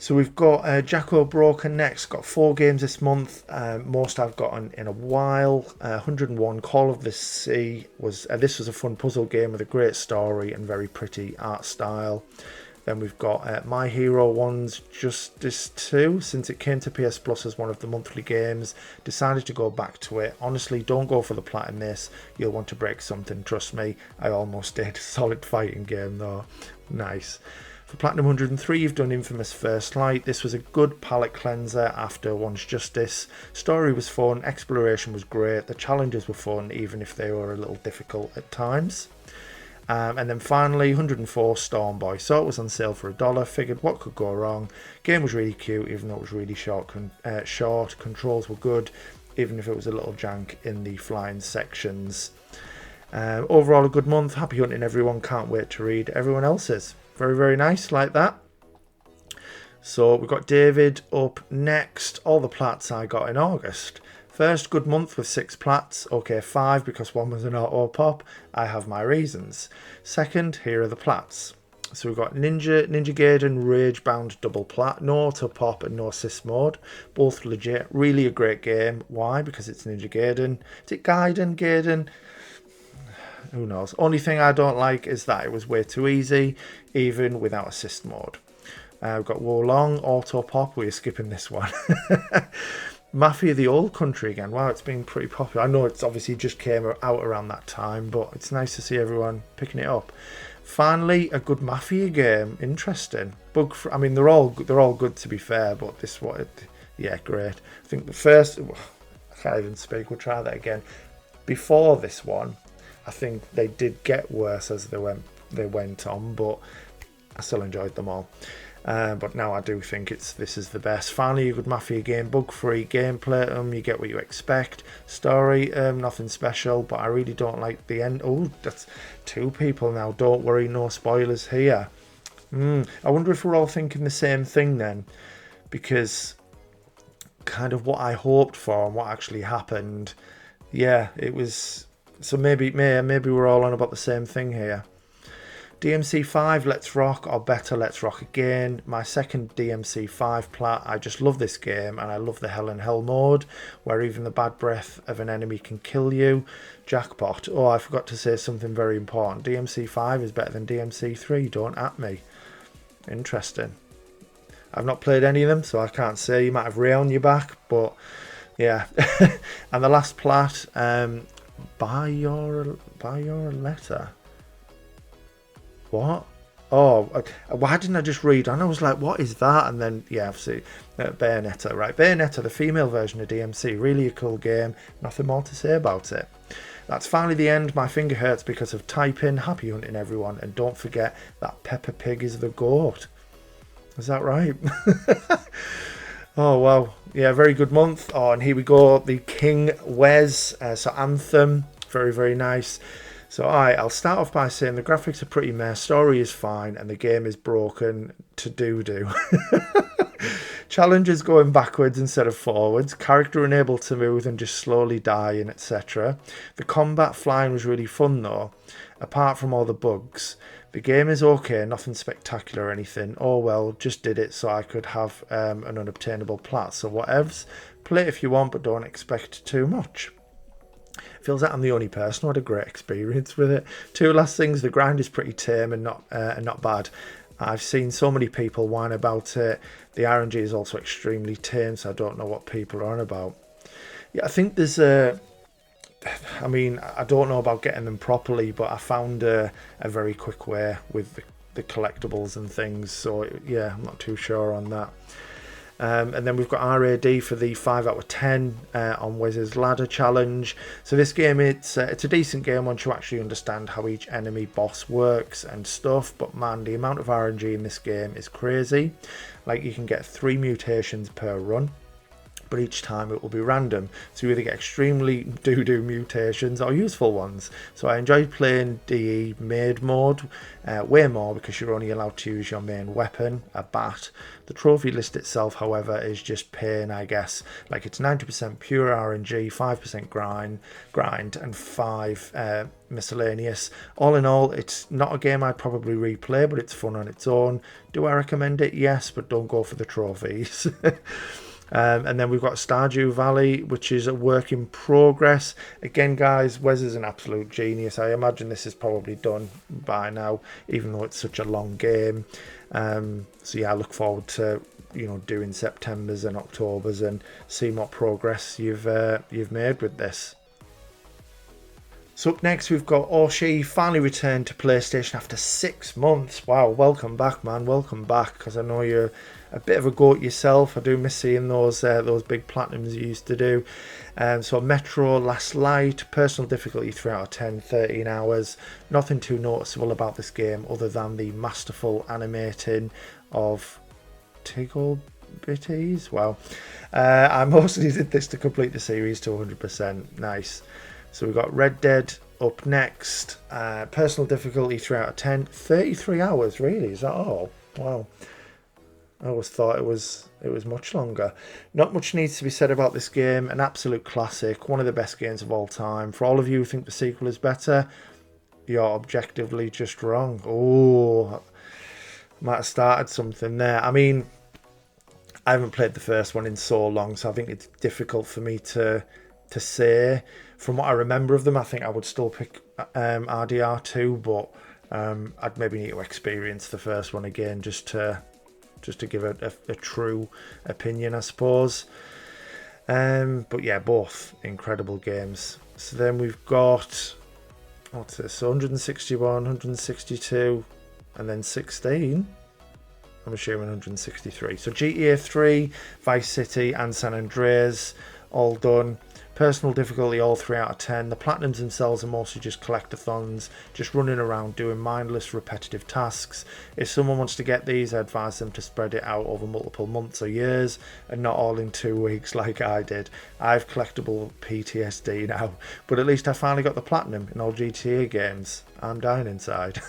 So we've got Jacko Broken next. Got 4 games this month, most I've gotten in a while. 101 Call of the Sea was this was a fun puzzle game with a great story and very pretty art style. Then we've got My Hero 1's Justice 2. Since it came to PS Plus as one of the monthly games, decided to go back to it. Honestly, don't go for the plat in this. You'll want to break something, trust me. I almost did. Solid fighting game though. Nice. For Platinum 103, you've done Infamous First Light. This was a good palate cleanser after One's Justice. Story was fun, exploration was great, the challenges were fun, even if they were a little difficult at times. And then finally, 104 Stormboy. Saw it was on sale for $1, figured what could go wrong. Game was really cute, even though it was really short. Controls were good, even if it was a little jank in the flying sections. Overall, a good month. Happy hunting, everyone. Can't wait to read everyone else's. Very, very nice, like that. So we've got David up next. All the plats I got in August. First, good month with 6 plats. Okay, 5 because one was an auto pop. I have my reasons. Second, here are the plats. So we've got Ninja Gaiden Rage Bound double plat. No auto pop and no assist mode. Both legit. Really a great game. Why? Because it's Ninja Gaiden. Is it Gaiden? Who knows? Only thing I don't like is that it was way too easy, even without assist mode. We've got Wolong, Auto Pop. We're skipping this one. Mafia the Old Country again. Wow, it's been pretty popular. I know it's obviously just came out around that time, but it's nice to see everyone picking it up. Finally, a good Mafia game. Interesting. I mean, they're all good to be fair, but this one, yeah, great. I think the first, I can't even speak. We'll try that again. Before this one, I think they did get worse as they went on, but I still enjoyed them all. But now I do think this is the best. Finally, a good Mafia game, bug-free gameplay. You get what you expect. Story, nothing special, but I really don't like the end. Oh, that's 2 people now. Don't worry, no spoilers here. I wonder if we're all thinking the same thing then, because kind of what I hoped for and what actually happened. Yeah, it was. So maybe we're all on about the same thing here. DMC5, Let's Rock, or better, Let's Rock Again. My second DMC5 plat. I just love this game, and I love the Hell in Hell mode, where even the bad breath of an enemy can kill you. Jackpot. Oh, I forgot to say something very important. DMC5 is better than DMC3, don't at me. Interesting. I've not played any of them, so I can't say. You might have Ray on your back, but yeah. And the last plat, buy your letter. What? Oh, why didn't I just read? And I was like, what is that? And then, yeah, obviously, Bayonetta, right? Bayonetta, the female version of DMC. Really a cool game. Nothing more to say about it. That's finally the end. My finger hurts because of typing. Happy hunting, everyone. And don't forget that Peppa Pig is the goat. Is that right? Oh, wow. Yeah, very good month. Oh, and here we go. The King Wes. So Anthem. Very, very nice. So I'll start off by saying the graphics are pretty meh, story is fine, and the game is broken to doo-doo. Challenges going backwards instead of forwards, character unable to move and just slowly dying, etc. The combat flying was really fun though, apart from all the bugs. The game is okay, nothing spectacular or anything. Oh well, just did it so I could have an unobtainable plat. So whatevs, play it if you want, but don't expect too much. Feels like I'm the only person who had a great experience with it. 2 last things, the grind is pretty tame and not bad. I've seen so many people whine about it. The RNG is also extremely tame, so I don't know what people are on about. Yeah, I think there's I mean, I don't know about getting them properly, but I found a very quick way with the collectibles and things. So yeah, I'm not too sure on that. And then we've got RAD for the 5 out of 10 on Wes's Ladder Challenge. So this game, it's a decent game once you actually understand how each enemy boss works and stuff. But man, the amount of RNG in this game is crazy. Like, you can get 3 mutations per run. but each time it will be random. So you either get extremely doo-doo mutations or useful ones. So I enjoyed playing DE maid mode way more because you're only allowed to use your main weapon, a bat. The trophy list itself, however, is just pain, I guess. Like, it's 90% pure RNG, 5% grind, and 5 miscellaneous. All in all, it's not a game I'd probably replay, but it's fun on its own. Do I recommend it? Yes, but don't go for the trophies. And then we've got Stardew Valley, which is a work in progress. Again, guys, Wes is an absolute genius. I imagine this is probably done by now, even though it's such a long game. So yeah, I look forward to doing Septembers and Octobers and seeing what progress you've made with this. So up next we've got Oshi, finally returned to PlayStation after 6 months. Wow, welcome back, man, welcome back, because I know you're a bit of a goat yourself. I do miss seeing those big platinums you used to do. So Metro Last Light, personal difficulty 3 out of 10, 13 hours. Nothing too noticeable about this game other than the masterful animating of Tiggle Bitties. Wow. I mostly did this to complete the series to 100%. Nice. So we've got Red Dead up next. Personal difficulty 3 out of 10. 33 hours, really? Is that all? Wow. I always thought it was much longer. Not much needs to be said about this game. An absolute classic. One of the best games of all time. For all of you who think the sequel is better, you're objectively just wrong. Oh, might have started something there. I mean, I haven't played the first one in so long, so I think it's difficult for me to say. From what I remember of them, I think I would still pick RDR2, but I'd maybe need to experience the first one again just to give a true opinion, I suppose. But yeah, both incredible games. So then we've got, what's this? So 161, 162, and then 16. I'm assuming 163. So GTA 3, Vice City, and San Andreas, all done. Personal difficulty, all 3 out of 10. The platinums themselves are mostly just collectathons, just running around doing mindless, repetitive tasks. If someone wants to get these, I advise them to spread it out over multiple months or years, and not all in 2 weeks like I did. I have collectible PTSD now, but at least I finally got the platinum in all GTA games. I'm dying inside.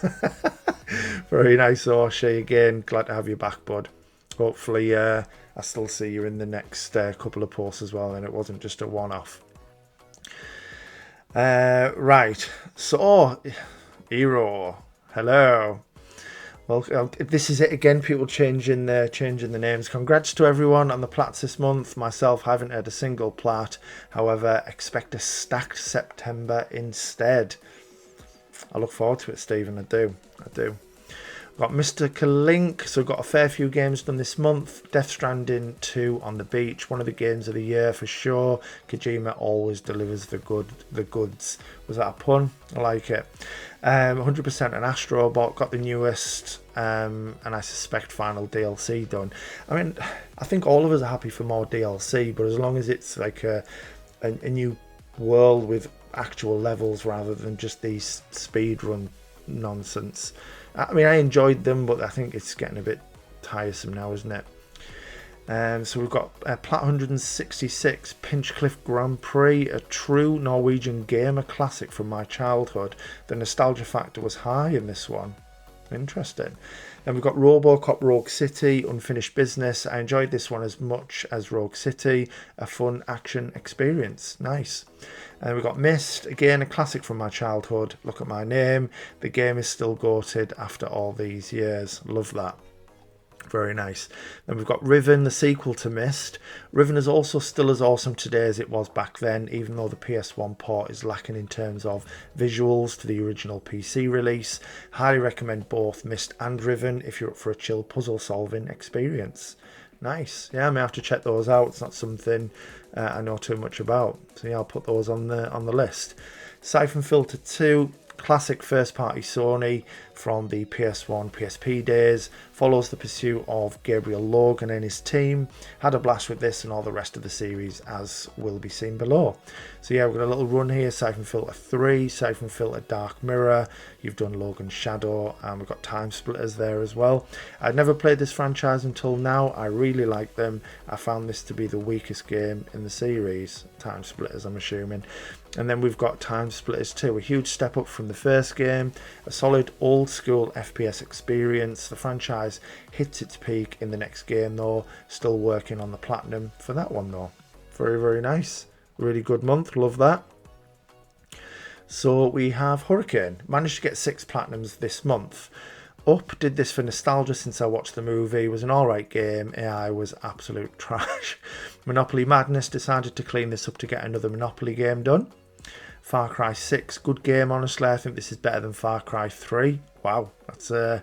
Very nice, Oshi. Again, glad to have you back, bud. Hopefully, I still see you in the next couple of posts as well, and it wasn't just a one-off. Right, so Hero, hello. Well, this is it again. People changing the names. Congrats to everyone on the plats this month. Myself, haven't had a single plat. However, expect a stacked September instead. I look forward to it, Stephen. I do. Got Mr. Kalink, so got a fair few games done this month. Death Stranding 2 on the beach, one of the games of the year for sure. Kojima always delivers the goods. Was that a pun? I like it. 100% an Astrobot, got the newest, and I suspect final DLC done. I mean, I think all of us are happy for more DLC, but as long as it's like a new world with actual levels rather than just these speedrun nonsense. I mean, I enjoyed them, but I think it's getting a bit tiresome now, isn't it? So we've got Plat 166, Pinchcliffe Grand Prix, a true Norwegian gamer classic from my childhood. The nostalgia factor was high in this one. Interesting. Then we've got Robocop Rogue City, Unfinished Business. I enjoyed this one as much as Rogue City. A fun action experience. Nice. And we've got Myst, again a classic from my childhood. Look at my name. The game is still goated after all these years. Love that. Very nice. Then we've got Riven, the sequel to Myst. Riven is also still as awesome today as it was back then, even though the PS1 port is lacking in terms of visuals to the original PC release. Highly recommend both Myst and Riven if you're up for a chill puzzle solving experience. Nice. Yeah, I may have to check those out. It's not something I know too much about. So yeah, I'll put those on the list. Siphon Filter 2. Classic first-party Sony from the PS1, PSP days, follows the pursuit of Gabriel Logan and his team. Had a blast with this and all the rest of the series, as will be seen below. So yeah, we've got a little run here, Siphon Filter 3, Siphon Filter Dark Mirror, you've done Logan's Shadow, and we've got Time Splitters there as well. I'd never played this franchise until now. I really like them. I found this to be the weakest game in the series, Time Splitters I'm assuming. And then we've got Time Splitters 2, a huge step up from the first game, a solid old school FPS experience. The franchise hits its peak in the next game though, still working on the platinum for that one though. Very, very nice. Really good month, love that. So we have Hurricane, managed to get 6 platinums this month. Up did this for nostalgia since I watched the movie. It was an alright game, AI was absolute trash. Monopoly Madness decided to clean this up to get another Monopoly game done. Far Cry 6, good game honestly. I think this is better than Far Cry 3. Wow, that's a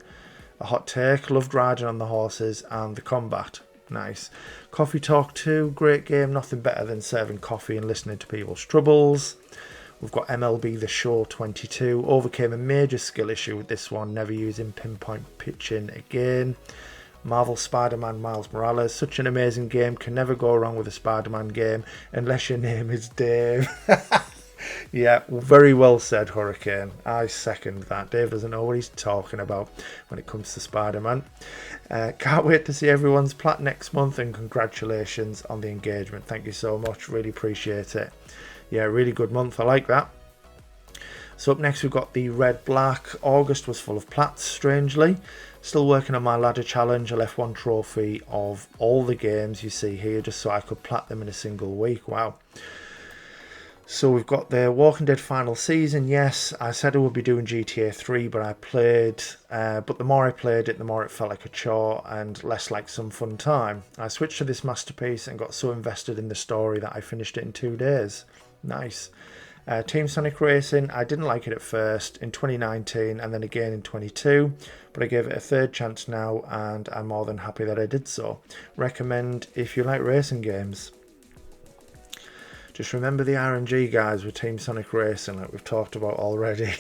hot take. Loved riding on the horses and the combat. Nice. Coffee Talk 2, great game. Nothing better than serving coffee and listening to people's troubles. We've got MLB The Show 22. Overcame a major skill issue with this one, never using pinpoint pitching again. Marvel Spider-Man Miles Morales. Such an amazing game. Can never go wrong with a Spider-Man game unless your name is Dave. Yeah, very well said, Hurricane. I second that. Dave doesn't know what he's talking about when it comes to Spider-Man. Can't wait to see everyone's plat next month, and congratulations on the engagement. Thank you so much. Really appreciate it. Yeah, really good month. I like that. So up next we've got the Red Black. August was full of plats, strangely. Still working on my ladder challenge. I left 1 trophy of all the games you see here just so I could plat them in a single week. Wow. So we've got the Walking Dead final season. Yes, I said I would be doing GTA 3, but I played, but the more I played it, the more it felt like a chore and less like some fun time. I switched to this masterpiece and got so invested in the story that I finished it in 2 days. Nice. Team Sonic Racing, I didn't like it at first in 2019 and then again in 22, but I gave it a 3rd chance now and I'm more than happy that I did so. Recommend if you like racing games. Just remember the RNG guys with Team Sonic Racing, like we've talked about already.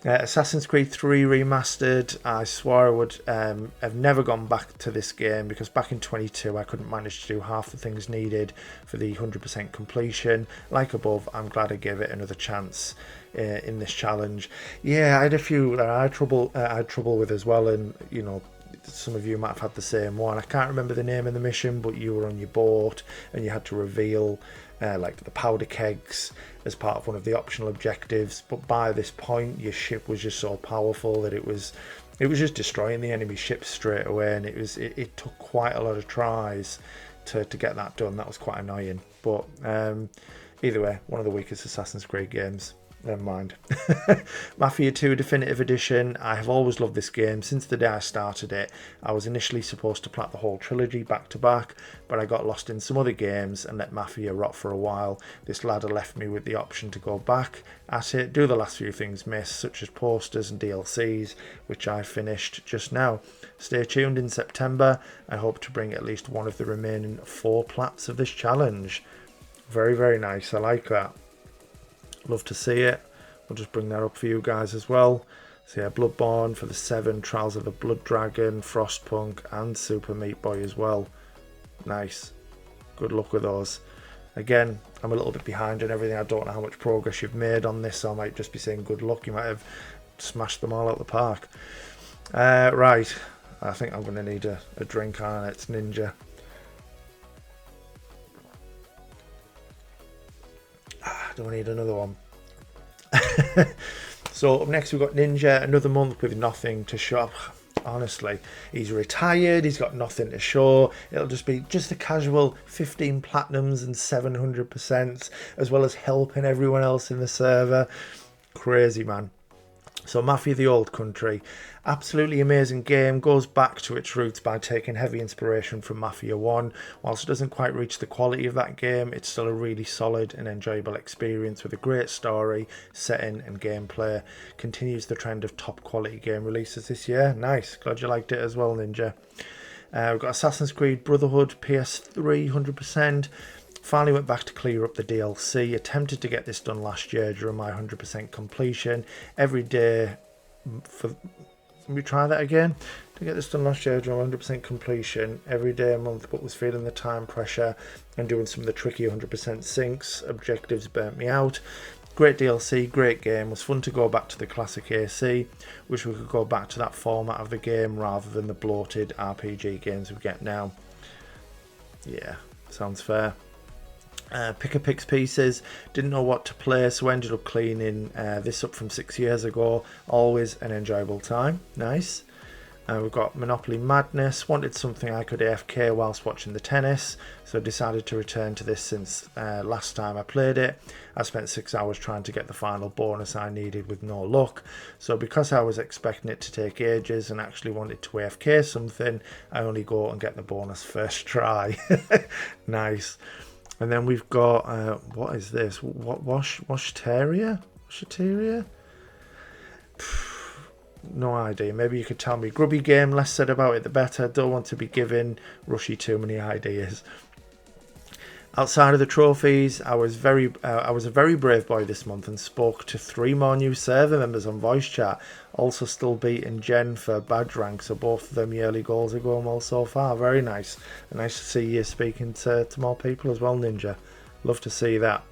Assassin's Creed 3 Remastered. I swore I would have never gone back to this game because back in 22 I couldn't manage to do half the things needed for the 100% completion. Like above, I'm glad I gave it another chance in this challenge. Yeah, I had a few that I had trouble with as well, and you know, some of you might have had the same one. I can't remember the name of the mission, but you were on your boat and you had to reveal like the powder kegs as part of one of the optional objectives, but by this point your ship was just so powerful that it was just destroying the enemy ships straight away, and it took quite a lot of tries to get that done. That was quite annoying, but either way, one of the weakest Assassin's Creed games. Never mind. Mafia 2 Definitive Edition. I have always loved this game since the day I started it. I was initially supposed to plat the whole trilogy back to back, but I got lost in some other games and let Mafia rot for a while. This ladder left me with the option to go back at it, do the last few things missed, such as posters and DLCs, which I finished just now. Stay tuned in September. I hope to bring at least one of the remaining 4 plats of this challenge. Very, very nice. I like that. Love to see it. We'll just bring that up for you guys as well. So yeah, Bloodborne for the 7, Trials of the Blood Dragon, Frostpunk and Super Meat Boy as well. Nice. Good luck with those. Again, I'm a little bit behind and everything. I don't know how much progress you've made on this, so I might just be saying good luck. You might have smashed them all out the park. Right, I think I'm going to need a drink on it. It's Ninja. Do I need another one? So up next we've got Ninja, another month with nothing to show. Honestly, he's retired, he's got nothing to show. It'll just be a casual 15 platinums and 700%, as well as helping everyone else in the server. Crazy, man. So Mafia the Old Country, absolutely amazing game, goes back to its roots by taking heavy inspiration from Mafia 1. Whilst it doesn't quite reach the quality of that game, it's still a really solid and enjoyable experience with a great story, setting and gameplay. Continues the trend of top quality game releases this year. Nice, glad you liked it as well, Ninja. We've got Assassin's Creed Brotherhood PS3 100%. Finally went back to clear up the DLC. Attempted to get this done last year during my 100% completion. Every day for... Let me try that again. To get this done last year during 100% completion. Every day a month, but was feeling the time pressure and doing some of the tricky 100% syncs. Objectives burnt me out. Great DLC, great game. Was fun to go back to the classic AC. Wish we could go back to that format of the game rather than the bloated RPG games we get now. Yeah, sounds fair. Pick pieces, didn't know what to play, so ended up cleaning this up from 6 years ago. Always an enjoyable time. Nice. We've got Monopoly Madness. Wanted something I could AFK whilst watching the tennis, so decided to return to this since last time I played it. I spent 6 hours trying to get the final bonus I needed with no luck. So because I was expecting it to take ages and actually wanted to AFK something, I only go and get the bonus first try. Nice. And then we've got, what is this? Washteria? No idea. Maybe you could tell me. Grubby game, less said about it the better. Don't want to be giving Rushy too many ideas. Outside of the trophies, I was a very brave boy this month and spoke to 3 more new server members on voice chat. Also still beating Jen for badge rank, so both of them yearly goals are going well so far. Very nice. And nice to see you speaking to more people as well, Ninja. Love to see that.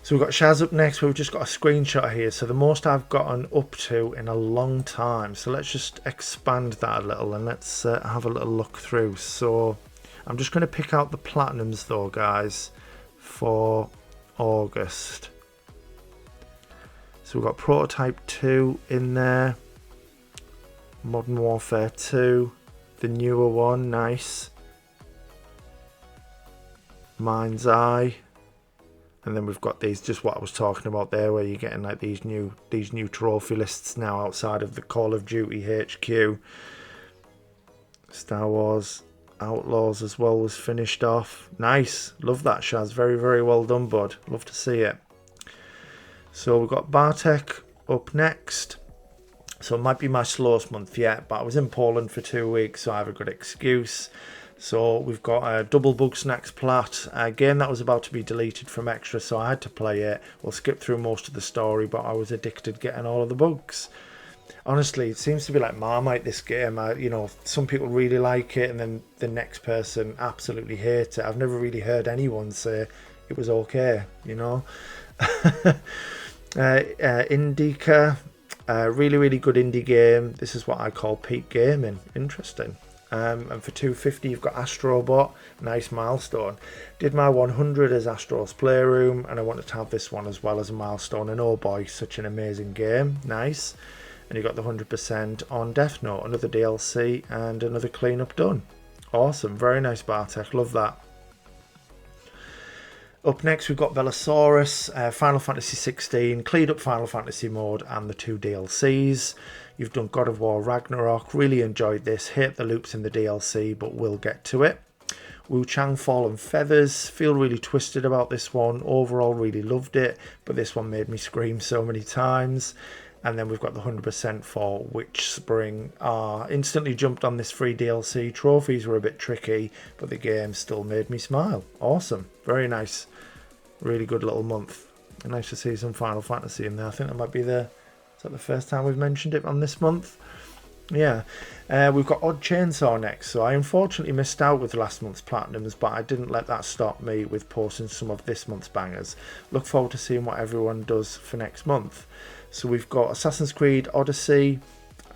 So we've got Shaz up next. We've just got a screenshot here. So the most I've gotten up to in a long time. So let's just expand that a little and let's have a little look through. So I'm just going to pick out the platinums though, guys, for August. So we've got Prototype 2 in there. Modern Warfare 2. The newer one, nice. Mind's Eye. And then we've got these, just what I was talking about there, where you're getting like these new trophy lists now outside of the Call of Duty HQ. Star Wars Outlaws as well was finished off. Nice. Love that, Shaz. Very, very well done, bud. Love to see it. So we've got Bartek up next. So it might be my slowest month yet, but I was in Poland for 2 weeks, so I have a good excuse. So we've got a Double Bug Snacks Plat, a game that was about to be deleted from Extra, so I had to play it. We'll skip through most of the story, but I was addicted getting all of the bugs. Honestly, it seems to be like Marmite, this game. You know, some people really like it, and then the next person absolutely hates it. I've never really heard anyone say it was okay, you know. Indica, really, really good indie game. This is what I call peak gaming. Interesting. And for 250 you've got Astrobot, nice milestone. Did my 100 as Astro's Playroom, and I wanted to have this one as well as a milestone, and oh boy, such an amazing game. Nice. And you got the 100% on Death Note, another DLC and another cleanup done. Awesome, very nice, Bartek, love that. Up next we've got Velosaurus, Final Fantasy 16, cleared up Final Fantasy mode and the 2 DLCs. You've done God of War Ragnarok, really enjoyed this, hate the loops in the DLC, but we'll get to it. Wu Chang Fallen Feathers, feel really twisted about this one, overall really loved it, but this one made me scream so many times. And then we've got the 100% for Witch Spring. Instantly jumped on this free DLC, trophies were a bit tricky, but the game still made me smile. Awesome, very nice, really good little month. And nice to see some Final Fantasy in there. I think that might be the first time we've mentioned it on this month. Yeah, we've got Odd Chainsaw next. So I unfortunately missed out with last month's platinums, but I didn't let that stop me with posting some of this month's bangers. Look forward to seeing what everyone does for next month. So we've got Assassin's Creed Odyssey.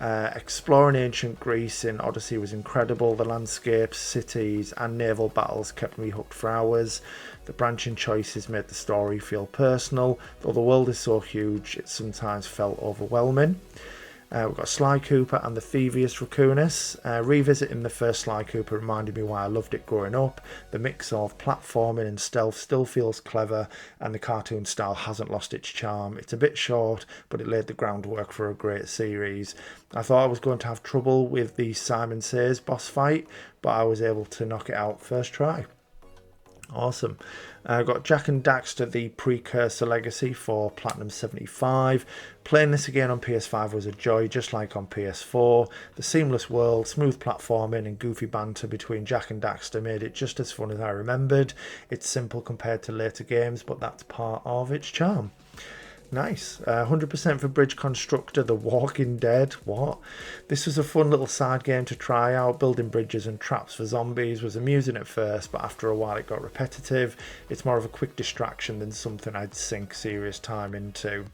Exploring ancient Greece in Odyssey was incredible. The landscapes, cities and naval battles kept me hooked for hours. The branching choices made the story feel personal, though the world is so huge it sometimes felt overwhelming. We've got Sly Cooper and the Thievius Raccoonus. Revisiting the first Sly Cooper reminded me why I loved it growing up. The mix of platforming and stealth still feels clever, and the cartoon style hasn't lost its charm. It's a bit short, but it laid the groundwork for a great series. I thought I was going to have trouble with the Simon Says boss fight, but I was able to knock it out first try. Awesome. Got Jack and Daxter, the Precursor Legacy for Platinum 75. Playing this again on PS5 was a joy, just like on PS4. The seamless world, smooth platforming and goofy banter between Jack and Daxter made it just as fun as I remembered. It's simple compared to later games, but that's part of its charm. Nice. 100% for Bridge Constructor, The Walking Dead. What? This was a fun little side game to try out. Building bridges and traps for zombies was amusing at first, but after a while it got repetitive. It's more of a quick distraction than something I'd sink serious time into.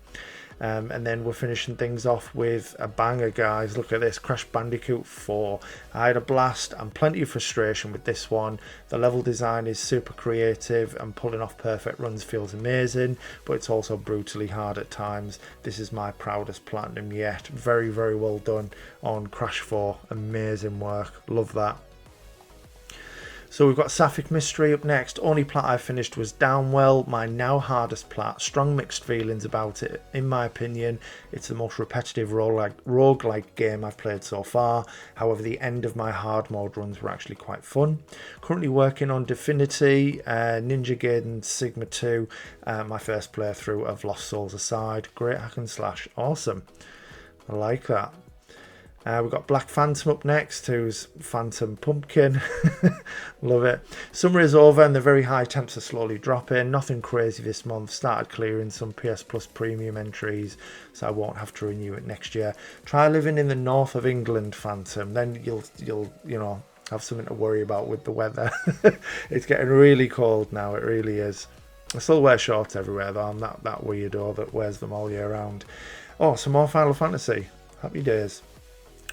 And then we're finishing things off with a banger, guys. Look at this, Crash Bandicoot 4. I had a blast and plenty of frustration with this one. The level design is super creative and pulling off perfect runs feels amazing, but it's also brutally hard at times. This is my proudest platinum yet. Very, very well done on Crash 4. Amazing work. Love that. So we've got Sapphic Mystery up next. Only plat I finished was Downwell, my now hardest plat. Strong mixed feelings about it. In my opinion, it's the most repetitive roguelike game I've played so far. However, the end of my hard mode runs were actually quite fun. Currently working on Divinity, Ninja Gaiden Sigma 2, my first playthrough of Lost Souls aside. Great hack and slash. Awesome. I like that. We've got Black Phantom up next, who's Phantom Pumpkin. Love it. Summer is over and the very high temps are slowly dropping. Nothing crazy this month. Started clearing some PS Plus premium entries, so I won't have to renew it next year. Try living in the north of England, Phantom. Then you'll have something to worry about with the weather. It's getting really cold now. It really is. I still wear shorts everywhere though. I'm that weirdo that wears them all year round. Oh, some more Final Fantasy. Happy days.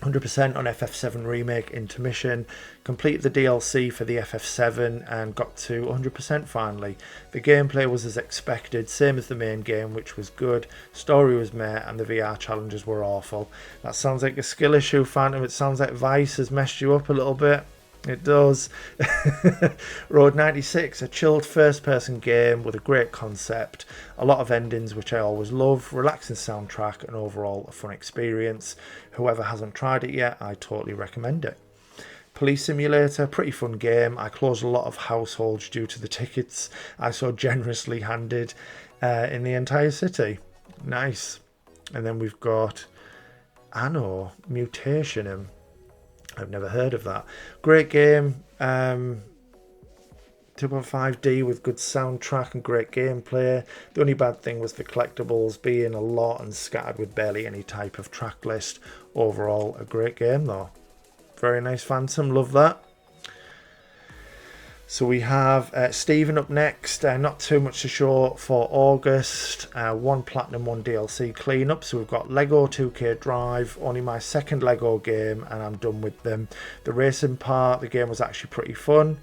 100% on FF7 Remake Intermission, complete the DLC for the FF7 and got to 100% finally. The gameplay was as expected, same as the main game, which was good. Story was meh and the VR challenges were awful. That sounds like a skill issue, Phantom. It sounds like Vice has messed you up a little bit. It does. Road 96, a chilled first-person game with a great concept, a lot of endings which I always love, relaxing soundtrack and overall a fun experience. Whoever hasn't tried it yet, I totally recommend it. Police Simulator, pretty fun game. I closed a lot of households due to the tickets I so generously handed in the entire city. Nice. And then we've got Anno Mutationum. I've never heard of that. Great game. 2.5D with good soundtrack and great gameplay. The only bad thing was the collectibles being a lot and scattered with barely any type of track list. Overall, a great game though. Very nice, Phantom. Love that. So we have Stephen up next. Not too much to show for August. 1 Platinum, 1 DLC cleanup. So we've got Lego 2K Drive, only my second Lego game, and I'm done with them. The racing part, the game was actually pretty fun.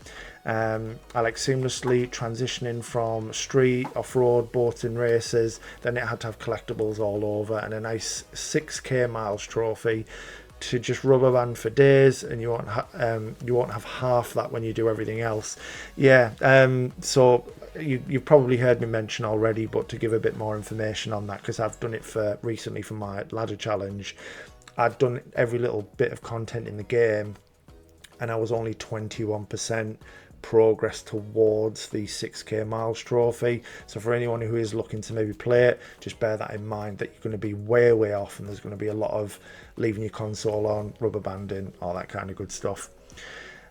I like seamlessly transitioning from street, off-road, boating races. Then it had to have collectibles all over and a nice 6k miles trophy to just rubber band for days, and you won't have half that when you do everything else. Yeah, so you've probably heard me mention already, but to give a bit more information on that, because I've done it recently for my ladder challenge. I've done every little bit of content in the game, and I was only 21% progress towards the 6k miles trophy. So for anyone who is looking to maybe play it, just bear that in mind, that you're going to be way off, and there's going to be a lot of leaving your console on, rubber banding, all that kind of good stuff.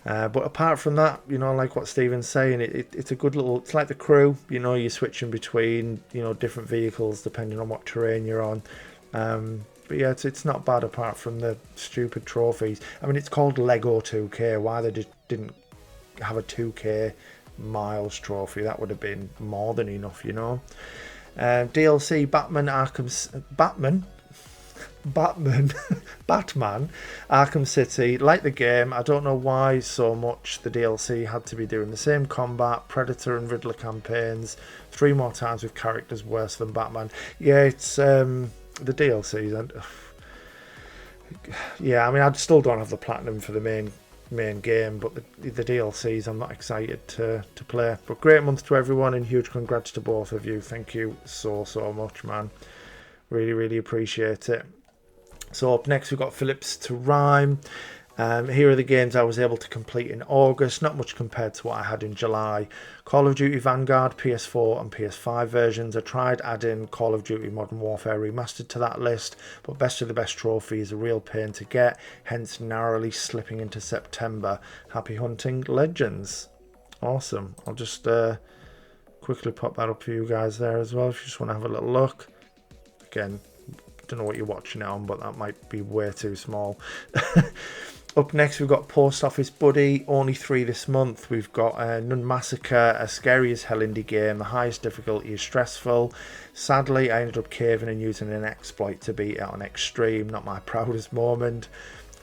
But apart from that, like what Stephen's saying, it's a good little, it's like The Crew, you're switching between different vehicles depending on what terrain you're on. But yeah, it's not bad apart from the stupid trophies. I mean, it's called Lego 2K. Why they didn't have a 2k miles trophy? That would have been more than enough, DLC Batman Arkham City. Like the game, I don't know why so much the DLC had to be doing the same combat, Predator and Riddler campaigns 3 more times with characters worse than Batman. Yeah, it's the DLCs. Yeah, I mean, I still don't have the platinum for the main game, but the DLCs I'm not excited to play. But great month to everyone, and huge congrats to both of you. Thank you so much, man. Really appreciate it. So up next we've got Phillips to Rhyme. Here are the games I was able to complete in August, not much compared to what I had in July. Call of Duty Vanguard PS4 and PS5 versions. I tried adding Call of Duty Modern Warfare Remastered to that list, but best of the best trophy is a real pain to get, hence narrowly slipping into September. Happy hunting, Legends. Awesome. I'll just quickly pop that up for you guys there as well if you just want to have a little look. Again, don't know what you're watching it on, but that might be way too small. Up next, we've got Post Office Buddy, only 3 this month. We've got Nun Massacre, a scary as hell indie game. The highest difficulty is stressful. Sadly, I ended up caving and using an exploit to beat it on extreme. Not my proudest moment.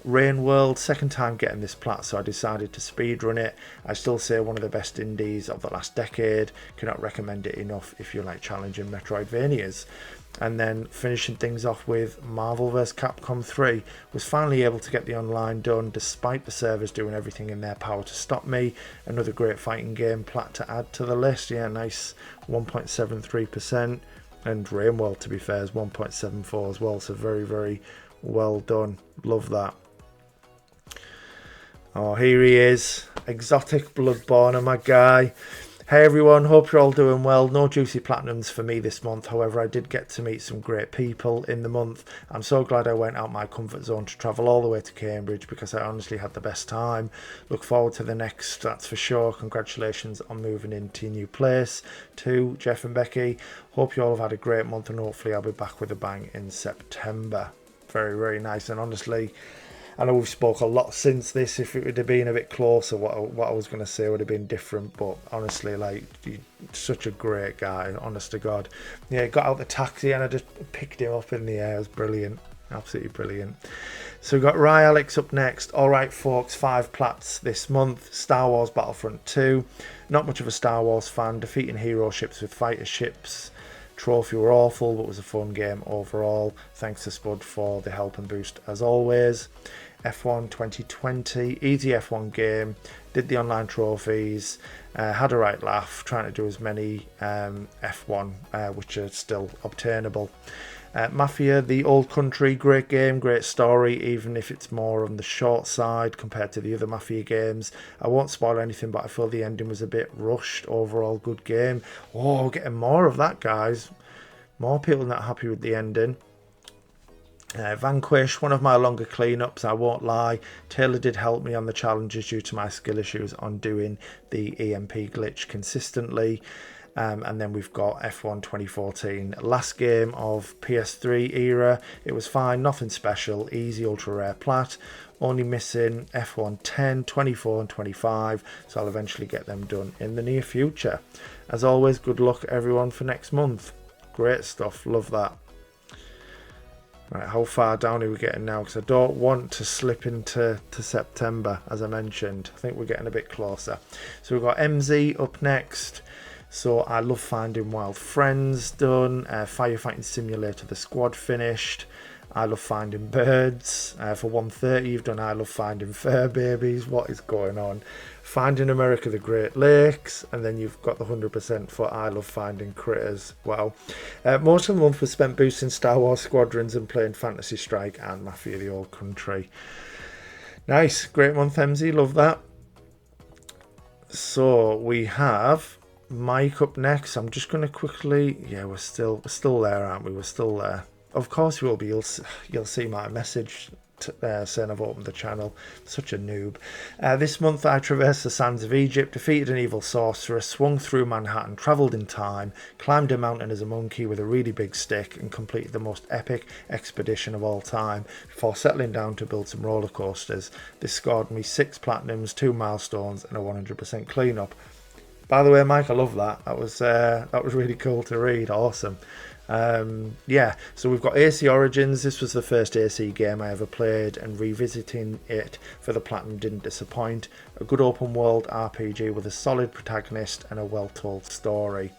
Rain World, second time getting this plat, so I decided to speedrun it. I still say one of the best indies of the last decade. Cannot recommend it enough if you like challenging Metroidvanias. And then finishing things off with Marvel vs. Capcom 3. Was finally able to get the online done despite the servers doing everything in their power to stop me. Another great fighting game plat to add to the list. Yeah, nice 1.73%. And Rain World, to be fair, is 1.74 as well. So very, very well done. Love that. Oh, here he is. Exotic Bloodborne, my guy. Hey everyone, hope you're all doing well. No juicy platinums for me this month. However, I did get to meet some great people in the month. I'm so glad I went out my comfort zone to travel all the way to Cambridge because I honestly had the best time. Look forward to the next, that's for sure. Congratulations on moving into your new place. To Jeff and Becky, hope you all have had a great month and hopefully I'll be back with a bang in September. Very, very nice. And honestly, I know we've spoke a lot since this. If it would have been a bit closer, what I was going to say would have been different. But honestly, like, you're such a great guy, honest to God. Yeah, got out the taxi and I just picked him up in the air. It was brilliant. Absolutely brilliant. So we've got Rye Alex up next. All right, folks, 5 plats this month. Star Wars Battlefront 2. Not much of a Star Wars fan. Defeating hero ships with fighter ships. Trophy were awful, but was a fun game overall. Thanks to Spud for the help and boost as always. F1 2020, easy F1 game, did the online trophies, had a right laugh, trying to do as many F1 which are still obtainable. Mafia, the old country, great game, great story, even if it's more on the short side compared to the other Mafia games. I won't spoil anything, but I feel the ending was a bit rushed. Overall, good game. Oh, we're getting more of that, guys. More people not happy with the ending. Vanquish, one of my longer cleanups, I won't lie. Taylor did help me on the challenges due to my skill issues on doing the EMP glitch consistently. And then we've got F1 2014, last game of PS3 era. It was fine, nothing special, easy, ultra rare plat. Only missing F1 10, 24 and 25, so I'll eventually get them done in the near future. As always, good luck everyone for next month. Great stuff, love that. Right, how far down are we getting now? Because I don't want to slip into September, as I mentioned. I think we're getting a bit closer. So we've got MZ up next. So I love finding wild friends done. Firefighting Simulator, the squad finished. I love finding birds. For 130, you've done I love finding fur babies. What is going on? Finding America, the Great Lakes, and then you've got the 100% for I love finding critters. Wow. Most of the month was spent boosting Star Wars Squadrons and playing Fantasy Strike and Mafia the Old Country. Nice, great month, MZ, love that. So we have Mike up next. I'm just going to quickly, yeah, we're still there, aren't we? We're still there. Of course you will be. You'll see my message saying I've opened the channel. Such a noob. This month I traversed the sands of Egypt, defeated an evil sorcerer, swung through Manhattan, travelled in time, climbed a mountain as a monkey with a really big stick, and completed the most epic expedition of all time before settling down to build some roller coasters. This scored me 6 platinums, 2 milestones, and a 100% cleanup. By the way, Mike, I love that. That was really cool to read. Awesome. Yeah, so we've got AC Origins. This was the first AC game I ever played, and revisiting it for the platinum didn't disappoint. A good open world RPG with a solid protagonist and a well told story.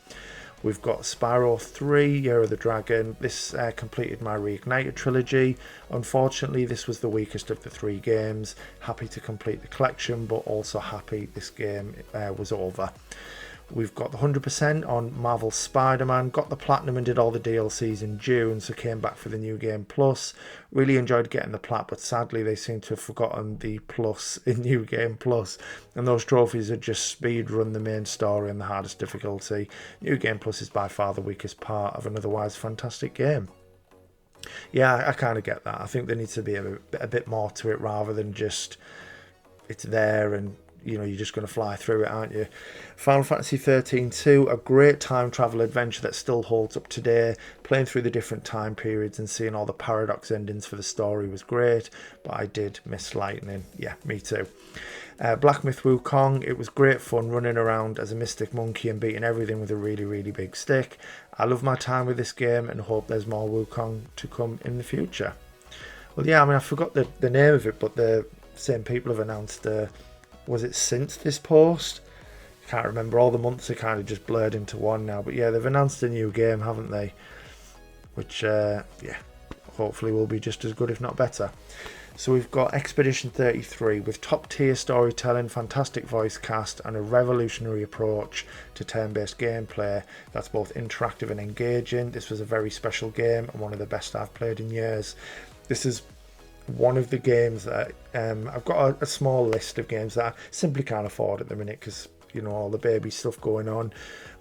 We've got Spyro 3, Year of the Dragon. This completed my Reignited trilogy. Unfortunately, this was the weakest of the 3 games. Happy to complete the collection, but also happy this game was over. We've got the 100% on Marvel's Spider-Man, got the Platinum and did all the DLCs in June, so came back for the New Game Plus. Really enjoyed getting the Plat, but sadly they seem to have forgotten the Plus in New Game Plus, and those trophies are just speed run the main story and the hardest difficulty. New Game Plus is by far the weakest part of an otherwise fantastic game. Yeah, I kind of get that. I think there needs to be a bit more to it rather than just it's there and you're just going to fly through it, aren't you? Final Fantasy 13-2, a great time travel adventure that still holds up today. Playing through the different time periods and seeing all the paradox endings for the story was great, but I did miss Lightning. Yeah, me too. Black Myth Wukong, it was great fun running around as a mystic monkey and beating everything with a really, really big stick. I love my time with this game and hope there's more Wukong to come in the future. Well, yeah, I mean, I forgot the name of it, but the same people have announced, was it since this post? I can't remember, all the months are kind of just blurred into one now, but yeah, they've announced a new game, haven't they? Which, yeah, hopefully will be just as good, if not better. So we've got Expedition 33 with top tier storytelling, fantastic voice cast and a revolutionary approach to turn-based gameplay that's both interactive and engaging. This was a very special game and one of the best I've played in years. This is one of the games that I've got a small list of games that I simply can't afford at the minute because all the baby stuff going on,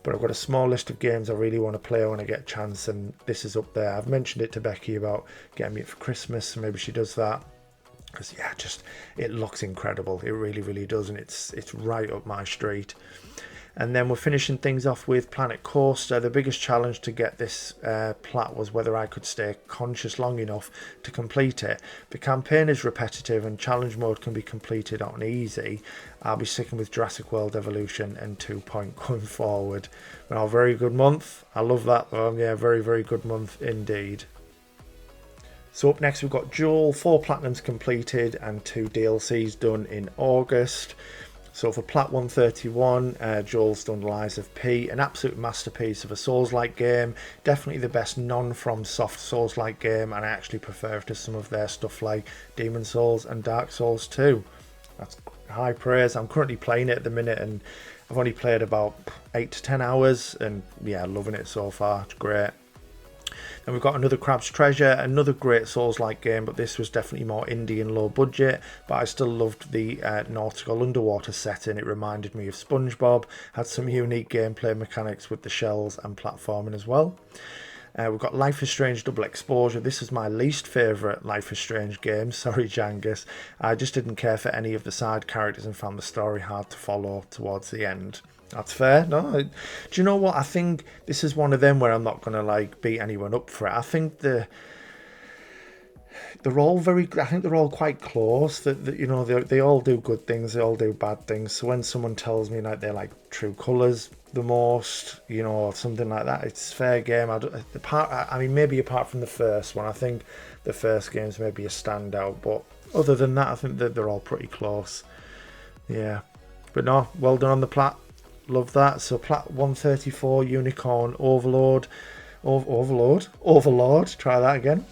but I've got a small list of games I really want to play when I get a chance, and this is up there. I've mentioned it to Becky about getting me it for Christmas, so maybe she does that. Because yeah, it looks incredible. It really, really does, and it's right up my street. And then we're finishing things off with Planet Coaster. The biggest challenge to get this plat was whether I could stay conscious long enough to complete it. The campaign is repetitive and challenge mode can be completed on easy. I'll be sticking with Jurassic World Evolution and 2 Point going forward. Well, very good month. I love that though. Yeah, very, very good month indeed. So up next we've got Joel, 4 Platinums completed and 2 DLCs done in August. So for Plat 131, Joel's done Lies of P, an absolute masterpiece of a Souls-like game. Definitely the best non-FromSoft Souls-like game, and I actually prefer it to some of their stuff like Demon Souls and Dark Souls 2. That's high praise. I'm currently playing it at the minute and I've only played about 8 to 10 hours and yeah, loving it so far. It's great. And we've got another Crab's Treasure, another great Souls-like game, but this was definitely more indie and low budget, but I still loved the nautical underwater setting. It reminded me of SpongeBob, had some unique gameplay mechanics with the shells and platforming as well. We've got Life is Strange Double Exposure. This is my least favourite Life is Strange game. Sorry, Jangus. I just didn't care for any of the side characters and found the story hard to follow towards the end. That's fair. No, do you know what? I think this is one of them where I'm not going to beat anyone up for it. I think they're all they're all quite close. That they all do good things. They all do bad things. So when someone tells me they like True Colours the most, or something like that, it's fair game. I mean, maybe apart from the first one, I think the first game's maybe a standout. But other than that, I think that they're all pretty close. Yeah, but no, well done on the plat. Love that. So Plat 134, Unicorn Overlord. Try that again.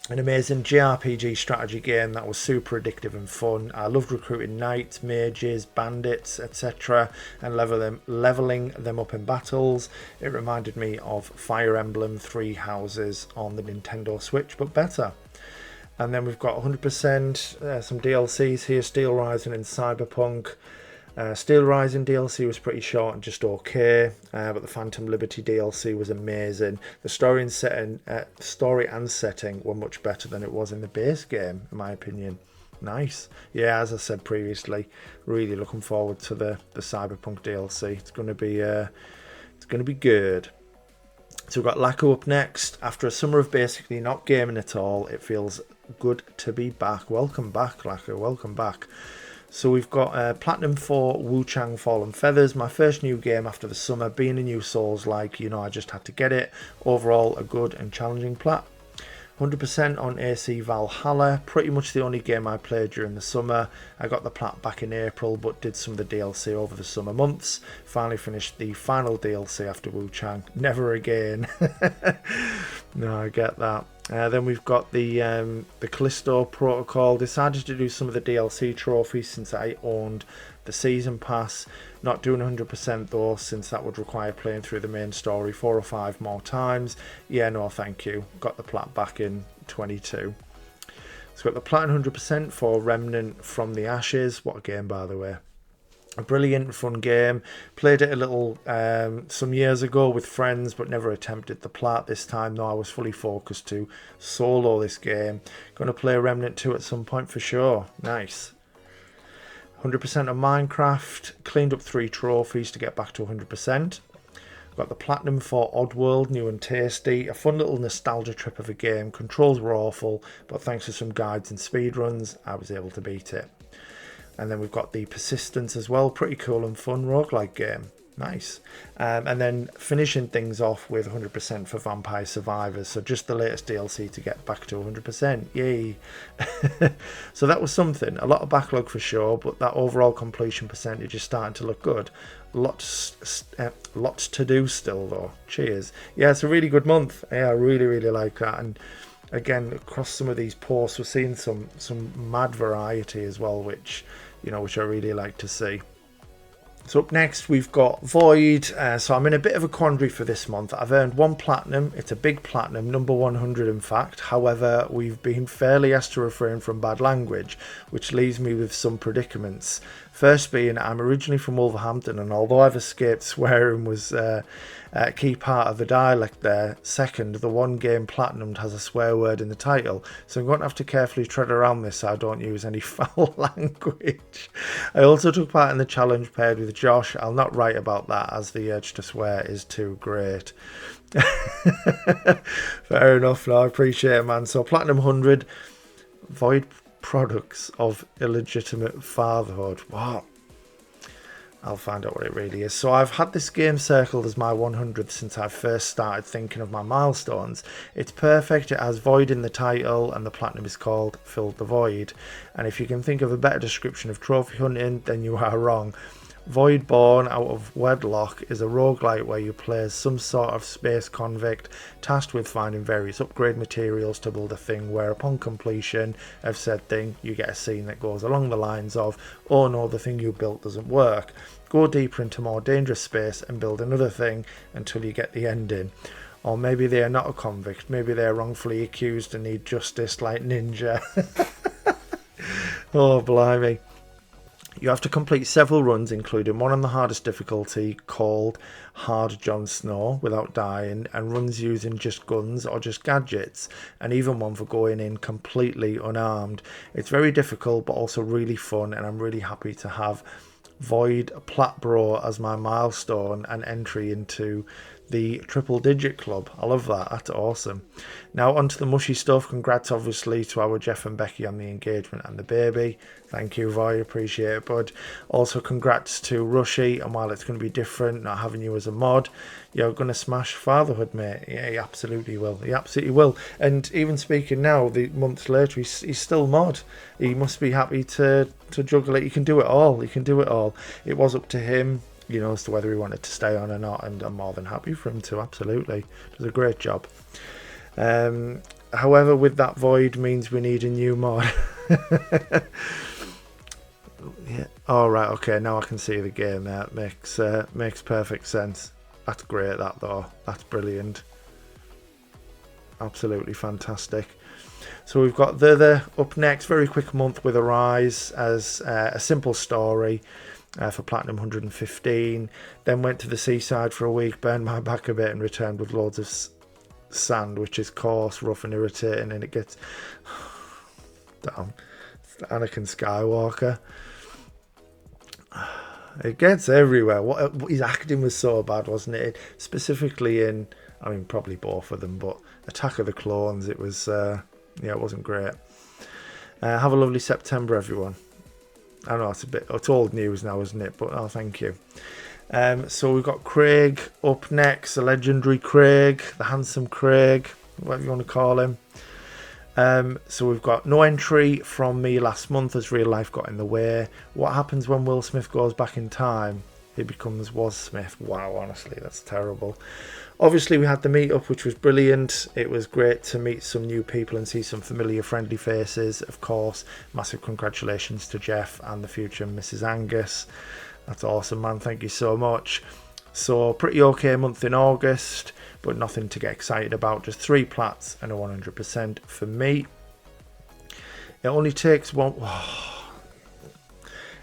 An amazing JRPG strategy game that was super addictive and fun. I loved recruiting knights, mages, bandits, etc. and leveling them up in battles. It reminded me of Fire Emblem 3 Houses on the Nintendo Switch, but better. And then we've got 100% some DLCs here, Steel Rising and Cyberpunk. Steel Rising DLC was pretty short and just okay, but the Phantom Liberty DLC was amazing. The story and setting were much better than it was in the base game, in my opinion. Nice. Yeah, as I said previously, really looking forward to the Cyberpunk DLC. It's going to be good. So we've got Laku up next. After a summer of basically not gaming at all, it feels good to be back. Welcome back, Laku. Welcome back. So we've got Platinum for Wu Chang Fallen Feathers, my first new game after the summer, being a new Souls-like, I just had to get it. Overall, a good and challenging plat. 100% on AC Valhalla, pretty much the only game I played during the summer. I got the plat back in April, but did some of the DLC over the summer months. Finally finished the final DLC after Wu Chang. Never again. No, I get that. Then we've got the Callisto Protocol. Decided to do some of the DLC trophies since I owned the season pass. Not doing 100% though, since that would require playing through the main story 4 or 5 more times. Yeah, no thank you. Got the plat back in 22. So got the platinum 100% for Remnant from the Ashes. What a game, by the way. A brilliant, fun game. Played it a little some years ago with friends, but never attempted the plat. This time, though, I was fully focused to solo this game. Going to play Remnant 2 at some point for sure. Nice. 100% of Minecraft. Cleaned up 3 trophies to get back to 100%. Got the platinum for Oddworld, new and tasty. A fun little nostalgia trip of a game. Controls were awful, but thanks to some guides and speedruns, I was able to beat it. And then we've got the Persistence as well. Pretty cool and fun roguelike game. Nice. And then finishing things off with 100% for Vampire Survivors. So just the latest DLC to get back to 100%. Yay. So that was something. A lot of backlog for sure, but that overall completion percentage is starting to look good. Lots to do still though. Cheers. Yeah, it's a really good month. Yeah, I really like that. And again, across some of these posts, we're seeing some mad variety as well, which I really like to see. So up next we've got Void. So I'm in a bit of a quandary for this month. I've earned 1 platinum. It's a big platinum, number 100 in fact. However, we've been fairly asked to refrain from bad language, which leaves me with some predicaments. First being, I'm originally from Wolverhampton, and although I've escaped swearing was a key part of the dialect there. Second, the one game platinumed has a swear word in the title, so I'm going to have to carefully tread around this so I don't use any foul language. I also took part in the challenge paired with Josh. I'll not write about that as the urge to swear is too great. Fair enough, no, I appreciate it, man. So platinum 100, Void products of illegitimate fatherhood. What? I'll find out what it really is. So I've had this game circled as my 100th since I first started thinking of my milestones. It's perfect. It has Void in the title, and the platinum is called Filled the Void. And if you can think of a better description of trophy hunting, then you are wrong. Void Born Out of Wedlock is a roguelite where you play as some sort of space convict tasked with finding various upgrade materials to build a thing where upon completion of said thing you get a scene that goes along the lines of, oh no, the thing you built doesn't work. Go deeper into more dangerous space and build another thing until you get the ending. Or maybe they are not a convict, maybe they are wrongfully accused and need justice like Ninja. Oh blimey. You have to complete several runs, including one on the hardest difficulty called Hard Jon Snow without dying, and runs using just guns or just gadgets, and even one for going in completely unarmed. It's very difficult but also really fun, and I'm really happy to have Void Plat Bro as my milestone and entry into the triple digit club. I love that. That's awesome. Now onto the mushy stuff. Congrats obviously to our Jeff and Becky on the engagement and the baby. Thank you, Void. Appreciate it, bud. Also congrats to Rushy, and while it's going to be different not having you as a mod, you're going to smash fatherhood, mate. Yeah, he absolutely will. He absolutely will. And even speaking now, the months later, he's still mod. He must be happy to juggle it. He can do it all. He can do it all. It was up to him, as to whether he wanted to stay on or not, and I'm more than happy for him to. Absolutely. Does a great job. However, with that Void means we need a new mod. Yeah. All right. Okay. Now I can see the game. That makes perfect sense. That's great. That though. That's brilliant. Absolutely fantastic. So we've got the up next. Very quick month with Arise as a simple story. For platinum 115, then went to the seaside for a week, burned my back a bit and returned with loads of sand, which is coarse, rough and irritating, and it gets damn, it's Anakin Skywalker. It gets everywhere. What his acting was so bad, wasn't it? Specifically in, I mean, probably both of them, but Attack of the Clones, it was it wasn't great. Have a lovely September, everyone. I know it's old news now, isn't it? But thank you. So we've got Craig up next, the legendary Craig, the handsome Craig, whatever you want to call him. So we've got no entry from me last month as real life got in the way. What happens when Will Smith goes back in time? he becomes Was Smith. Wow, honestly, that's terrible. Obviously, we had the meetup, which was brilliant. It was great to meet some new people and see some familiar, friendly faces. Of course, massive congratulations to Jeff and the future Mrs. Angus. That's awesome, man. Thank you so much. So, pretty okay month in August, but nothing to get excited about. Just 3 plats and a 100% for me. It only takes one...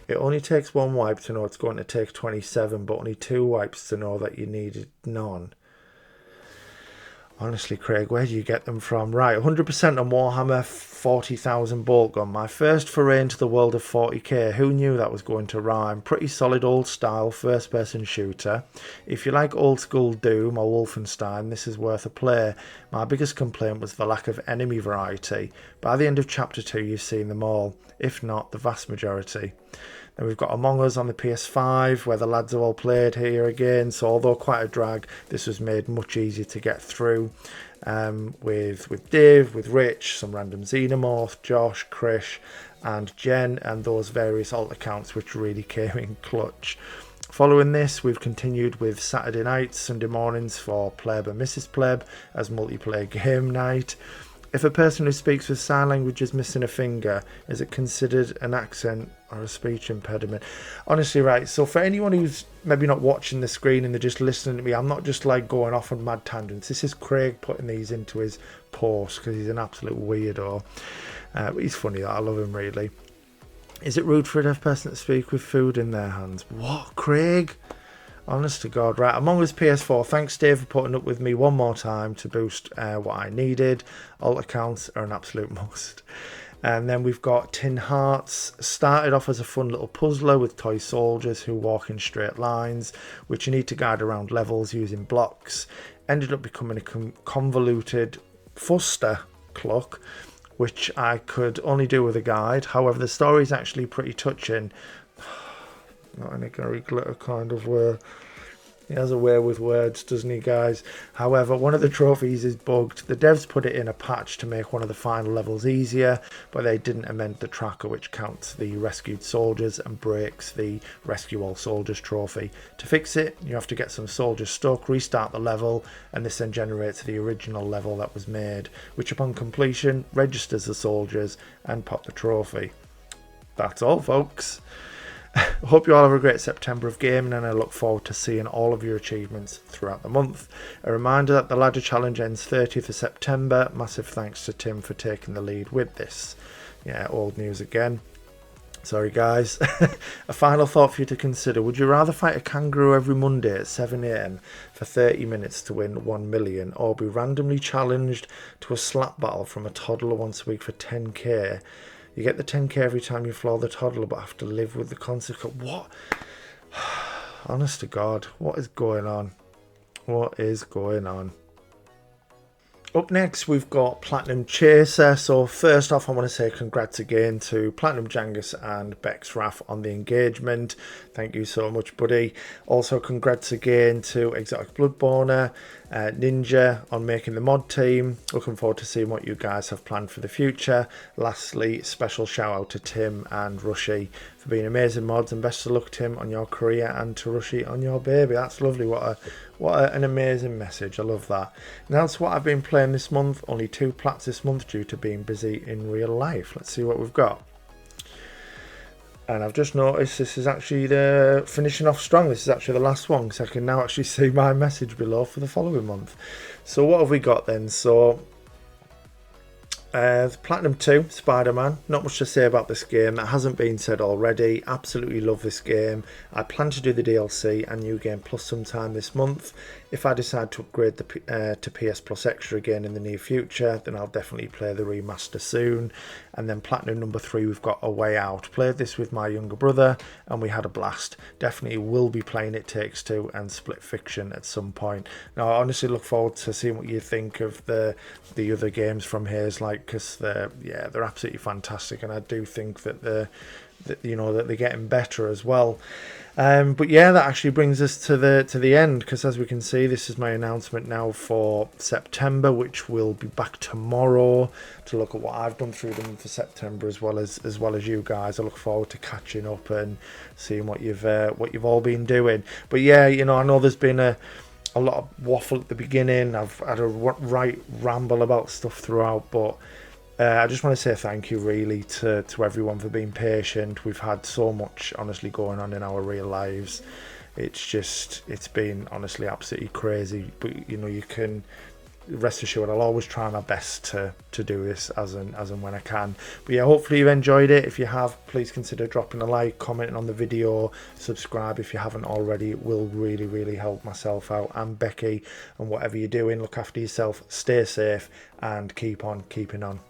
It only takes 1 wipe to know it's going to take 27, but only 2 wipes to know that you needed none. Honestly, Craig, where do you get them from? Right, 100% on Warhammer 40,000 bolt gun. My first foray into the world of 40k. Who knew that was going to rhyme? Pretty solid old style first person shooter. If you like old school Doom or Wolfenstein, this is worth a play. My biggest complaint was the lack of enemy variety. By the end of chapter 2 you've seen them all, if not the vast majority. Then we've got Among Us on the PS5, where the lads have all played here again. So although quite a drag, this was made much easier to get through. With Dave, with Rich, some random Xenomorph, Josh, Krish and Jen, and those various alt accounts which really came in clutch. Following this, we've continued with Saturday nights, Sunday mornings for Pleb and Mrs. Pleb as multiplayer game night. If a person who speaks with sign language is missing a finger, is it considered an accent or a speech impediment? Honestly, right, so for anyone who's maybe not watching the screen and they're just listening to me, I'm not just like going off on mad tangents. This is Craig putting these into his post because he's an absolute weirdo. But he's funny, I love him really. Is it rude for a deaf person to speak with food in their hands? What, Craig? Honest to God, right. Among Us PS4, thanks Dave for putting up with me one more time to boost what I needed. Alt accounts are an absolute must. And then we've got Tin Hearts. Started off as a fun little puzzler with toy soldiers who walk in straight lines, which you need to guide around levels using blocks. Ended up becoming a convoluted fuster cluck, which I could only do with a guide. However, the story is actually pretty touching. Not in a Gary Glitter kind of way. He has a way with words, doesn't he, guys? However, one of the trophies is bugged. The devs put it in a patch to make one of the final levels easier, but they didn't amend the tracker, which counts the rescued soldiers and breaks the Rescue All Soldiers trophy. To fix it, you have to get some soldiers stuck, restart the level, and this then generates the original level that was made, which upon completion registers the soldiers and pop the trophy. That's all, folks. Hope you all have a great September of gaming, and I look forward to seeing all of your achievements throughout the month. A reminder that the ladder challenge ends 30th of September. Massive thanks to Tim for taking the lead with this. Yeah, old news again. Sorry guys. A final thought for you to consider. Would you rather fight a kangaroo every Monday at 7 AM for 30 minutes to win 1 million, or be randomly challenged to a slap battle from a toddler once a week for 10k? You get the 10k every time you floor the toddler, but have to live with the consequence. What? Honest to God, what is going on? What is going on? Up next, we've got Platinum Chaser. So first off, I want to say congrats again to Platinum Jangus and Bex Raff on the engagement. Thank you so much, buddy. Also, congrats again to Exotic Bloodborner, Ninja on making the mod team. Looking forward to seeing what you guys have planned for the future. Lastly, special shout out to Tim and Rushy for being amazing mods, and best of luck, Tim, on your career, and to Rushy on your baby. That's lovely. What an amazing message. I love that. Now that's what I've been playing this month. Only 2 plats this month due to being busy in real life. Let's see what we've got. And I've just noticed this is actually the finishing off strong. This is actually the last one, because I can now actually see my message below for the following month. So what have we got then? So Platinum 2, Spider-Man. Not much to say about this game that hasn't been said already. Absolutely love this game. I plan to do the DLC and New Game Plus sometime this month. If I decide to upgrade to PS Plus Extra again in the near future, then I'll definitely play the remaster soon. And then Platinum number 3, we've got A Way Out. Played this with my younger brother and we had a blast. Definitely will be playing It Takes Two and Split Fiction at some point. Now, I honestly look forward to seeing what you think of the other games from Haze, because they're absolutely fantastic, and I do think that that, you know, that they're getting better as well. But yeah, that actually brings us to the end, because as we can see, this is my announcement now for September, which will be back tomorrow to look at what I've done through them for September, as well as you guys. I look forward to catching up and seeing what you've all been doing. But yeah, you know, I know there's been a lot of waffle at the beginning. I've had a right ramble about stuff throughout, but I just want to say thank you really to everyone for being patient. We've had so much honestly going on in our real lives. It's been honestly absolutely crazy. But you know, you can rest assured I'll always try my best to do this as and when I can. But yeah, hopefully you've enjoyed it. If you have, please consider dropping a like, commenting on the video, subscribe if you haven't already. It will really help myself out and Becky. And whatever you're doing, look after yourself, stay safe, and keep on keeping on.